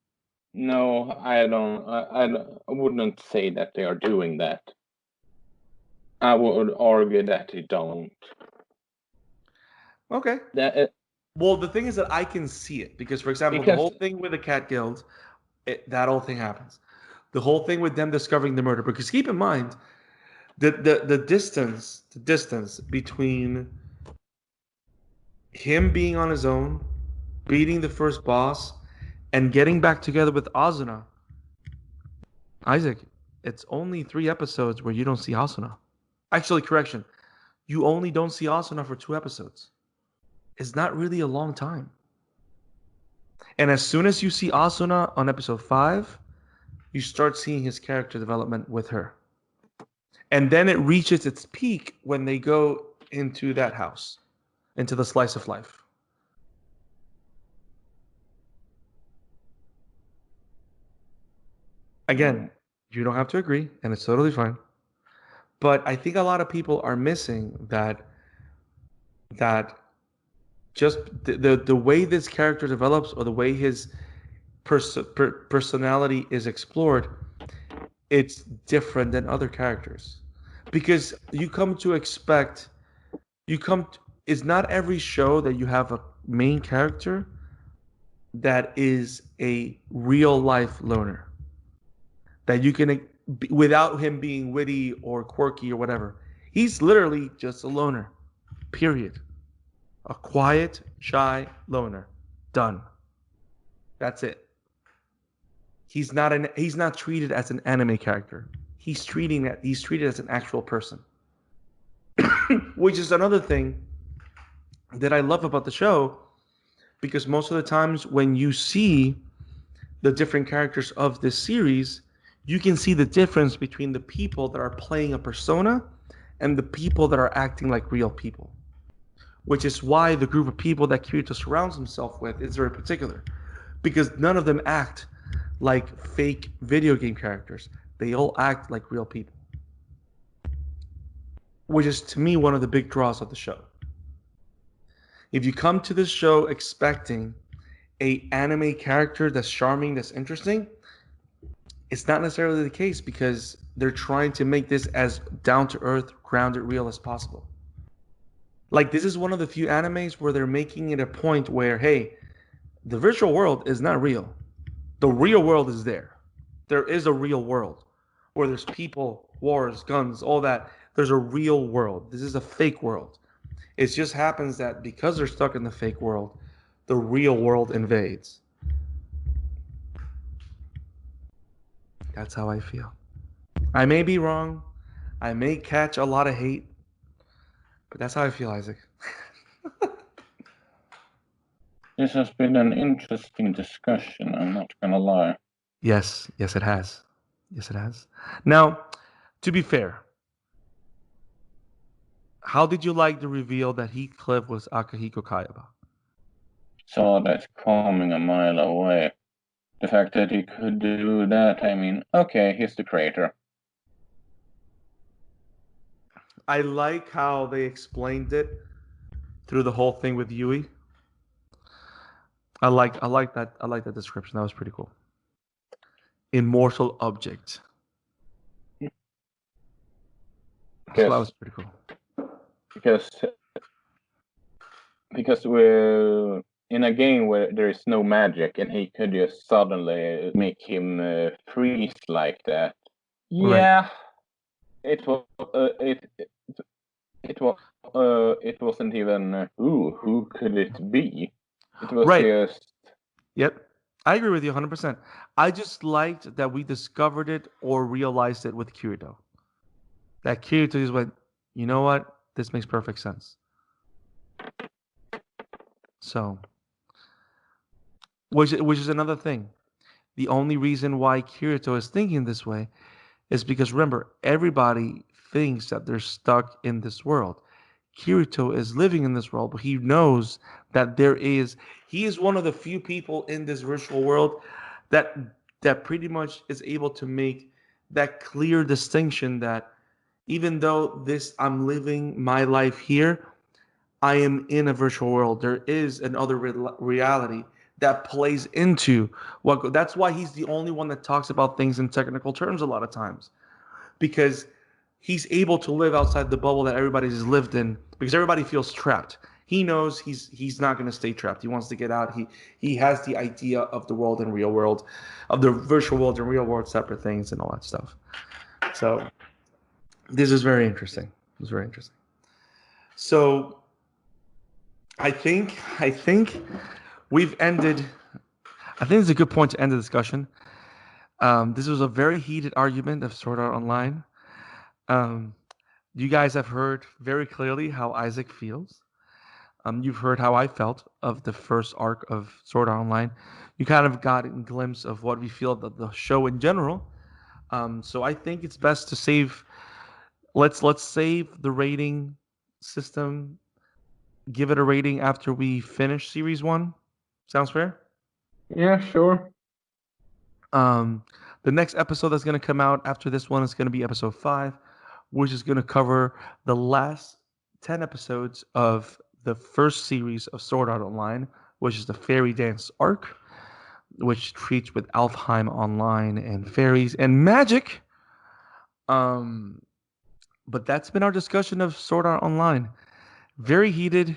No, I wouldn't say that they are doing that. I would argue that they don't. Okay. Well, the thing is that I can see it because, for example, the whole thing with the Cat Guild, that whole thing happens. The whole thing with them discovering the murder. Because keep in mind, the distance between him being on his own, beating the first boss, and getting back together with Asuna. Isaac, it's only 3 episodes where you don't see Asuna. Actually, correction. You only don't see Asuna for 2 episodes. It's not really a long time. And as soon as you see Asuna on episode 5, you start seeing his character development with her. And then it reaches its peak when they go into that house, into the slice of life. Again, you don't have to agree, and it's totally fine. But I think a lot of people are missing that just the way this character develops, or the way his personality is explored, it's different than other characters. Because you come to expect, it's not every show that you have a main character that is a real life loner. That you can, without him being witty or quirky or whatever. He's literally just a loner. Period. A quiet, shy loner. Done. That's it. He's not treated as an anime character. He's treated as an actual person. Which is another thing that I love about the show, because most of the times when you see the different characters of this series, you can see the difference between the people that are playing a persona and the people that are acting like real people. Which is why the group of people that Kirito surrounds himself with is very particular. Because none of them act like fake video game characters. They all act like real people. Which is, to me, one of the big draws of the show. If you come to this show expecting a anime character that's charming, that's interesting, it's not necessarily the case, because they're trying to make this as down-to-earth, grounded, real as possible. Like, this is one of the few animes where they're making it a point where, hey, the virtual world is not real. The real world is there. There is a real world where there's people, wars, guns, all that. There's a real world. This is a fake world. It just happens that because they're stuck in the fake world, the real world invades. That's how I feel. I may be wrong. I may catch a lot of hate. But that's how I feel, Isaac. This has been an interesting discussion, I'm not gonna lie. Yes, it has. Yes, it has. Now, to be fair, how did you like the reveal that Heathcliff was Akihiko Kayaba? Saw that coming a mile away. The fact that he could do that, I mean, okay, he's the creator. I like how they explained it through the whole thing with Yui. I like that description. That was pretty cool. Immortal object. So that was pretty cool. Because we're in a game where there is no magic, and he could just suddenly make him freeze like that. Yeah, right. It wasn't even who could it be? It was just. Yep, I agree with you 100%. I just liked that we discovered it or realized it with Kirito. That Kirito just went, you know what? This makes perfect sense. So, which is another thing. The only reason why Kirito is thinking this way is because remember, everybody thinks that they're stuck in this world. Kirito is living in this world, but he knows that he is one of the few people in this virtual world that pretty much is able to make that clear distinction that even though I'm living my life here, I am in a virtual world. There is another reality that plays into what. That's why he's the only one that talks about things in technical terms a lot of times, because he's able to live outside the bubble that everybody's lived in. Because everybody feels trapped. He knows he's not going to stay trapped. He wants to get out. He has the idea of the world and real world, of the virtual world and real world separate things and all that stuff. So this is very interesting. It's very interesting. So I think we've ended. I think it's a good point to end the discussion. This was a very heated argument of Sword Art Online. You guys have heard very clearly how Isak feels. You've heard how I felt of the first arc of Sword Art Online. You kind of got a glimpse of what we feel of the show in general. So I think it's best to save. Let's save the rating system. Give it a rating after we finish series 1. Sounds fair? Yeah, sure. The next episode that's going to come out after this one is going to be episode 5, which is going to cover the last 10 episodes of the first series of Sword Art Online, which is the Fairy Dance arc, which treats with Alfheim Online and fairies and magic. But that's been our discussion of Sword Art Online. Very heated,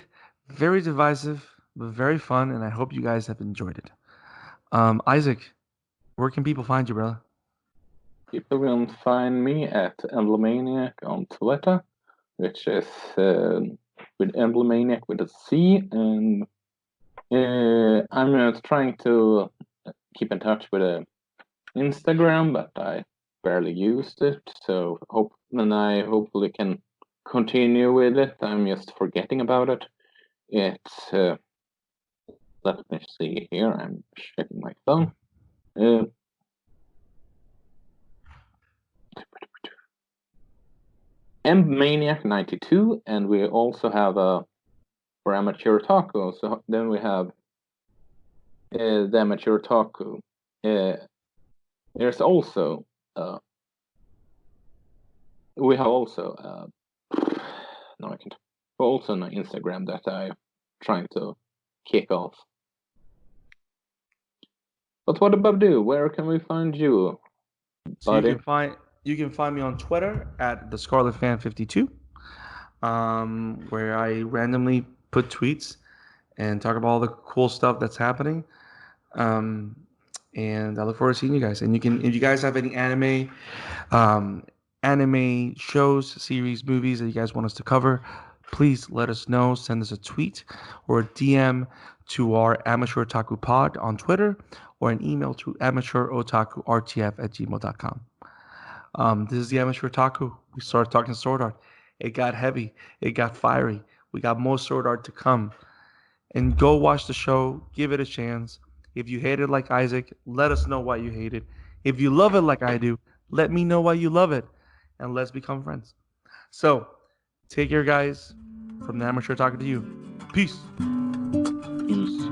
very divisive, but very fun, and I hope you guys have enjoyed it. Isak, where can people find you, brother? People can find me at Emblemaniac on Twitter, which is with Emblemaniac with a C, and I'm trying to keep in touch with Instagram, but I barely used it, so I hopefully can continue with it. I'm just forgetting about it. It's let me see here. I'm checking my phone. Maniac92, and we also have for Amateur Otaku. So then we have the Amateur Otaku. There's also we have also no, I can't. Also an Instagram that I'm trying to kick off. But what about you? Where can we find you, So buddy? you can find me on Twitter at the Scarlet Fan 52, where I randomly put tweets and talk about all the cool stuff that's happening. And I look forward to seeing you guys. And if you guys have any anime shows, series, movies that you guys want us to cover, please let us know. Send us a tweet or a DM to our Amateur Otaku Pod on Twitter, or an email to amateurotakurtf@gmail.com. This is the Amateur Otaku. We started talking Sword Art. It got heavy. It got fiery. We got more Sword Art to come. And go watch the show. Give it a chance. If you hate it like Isak, let us know why you hate it. If you love it like I do, let me know why you love it. And let's become friends. So, take care, guys. From the Amateur Talking to you. Peace. Peace.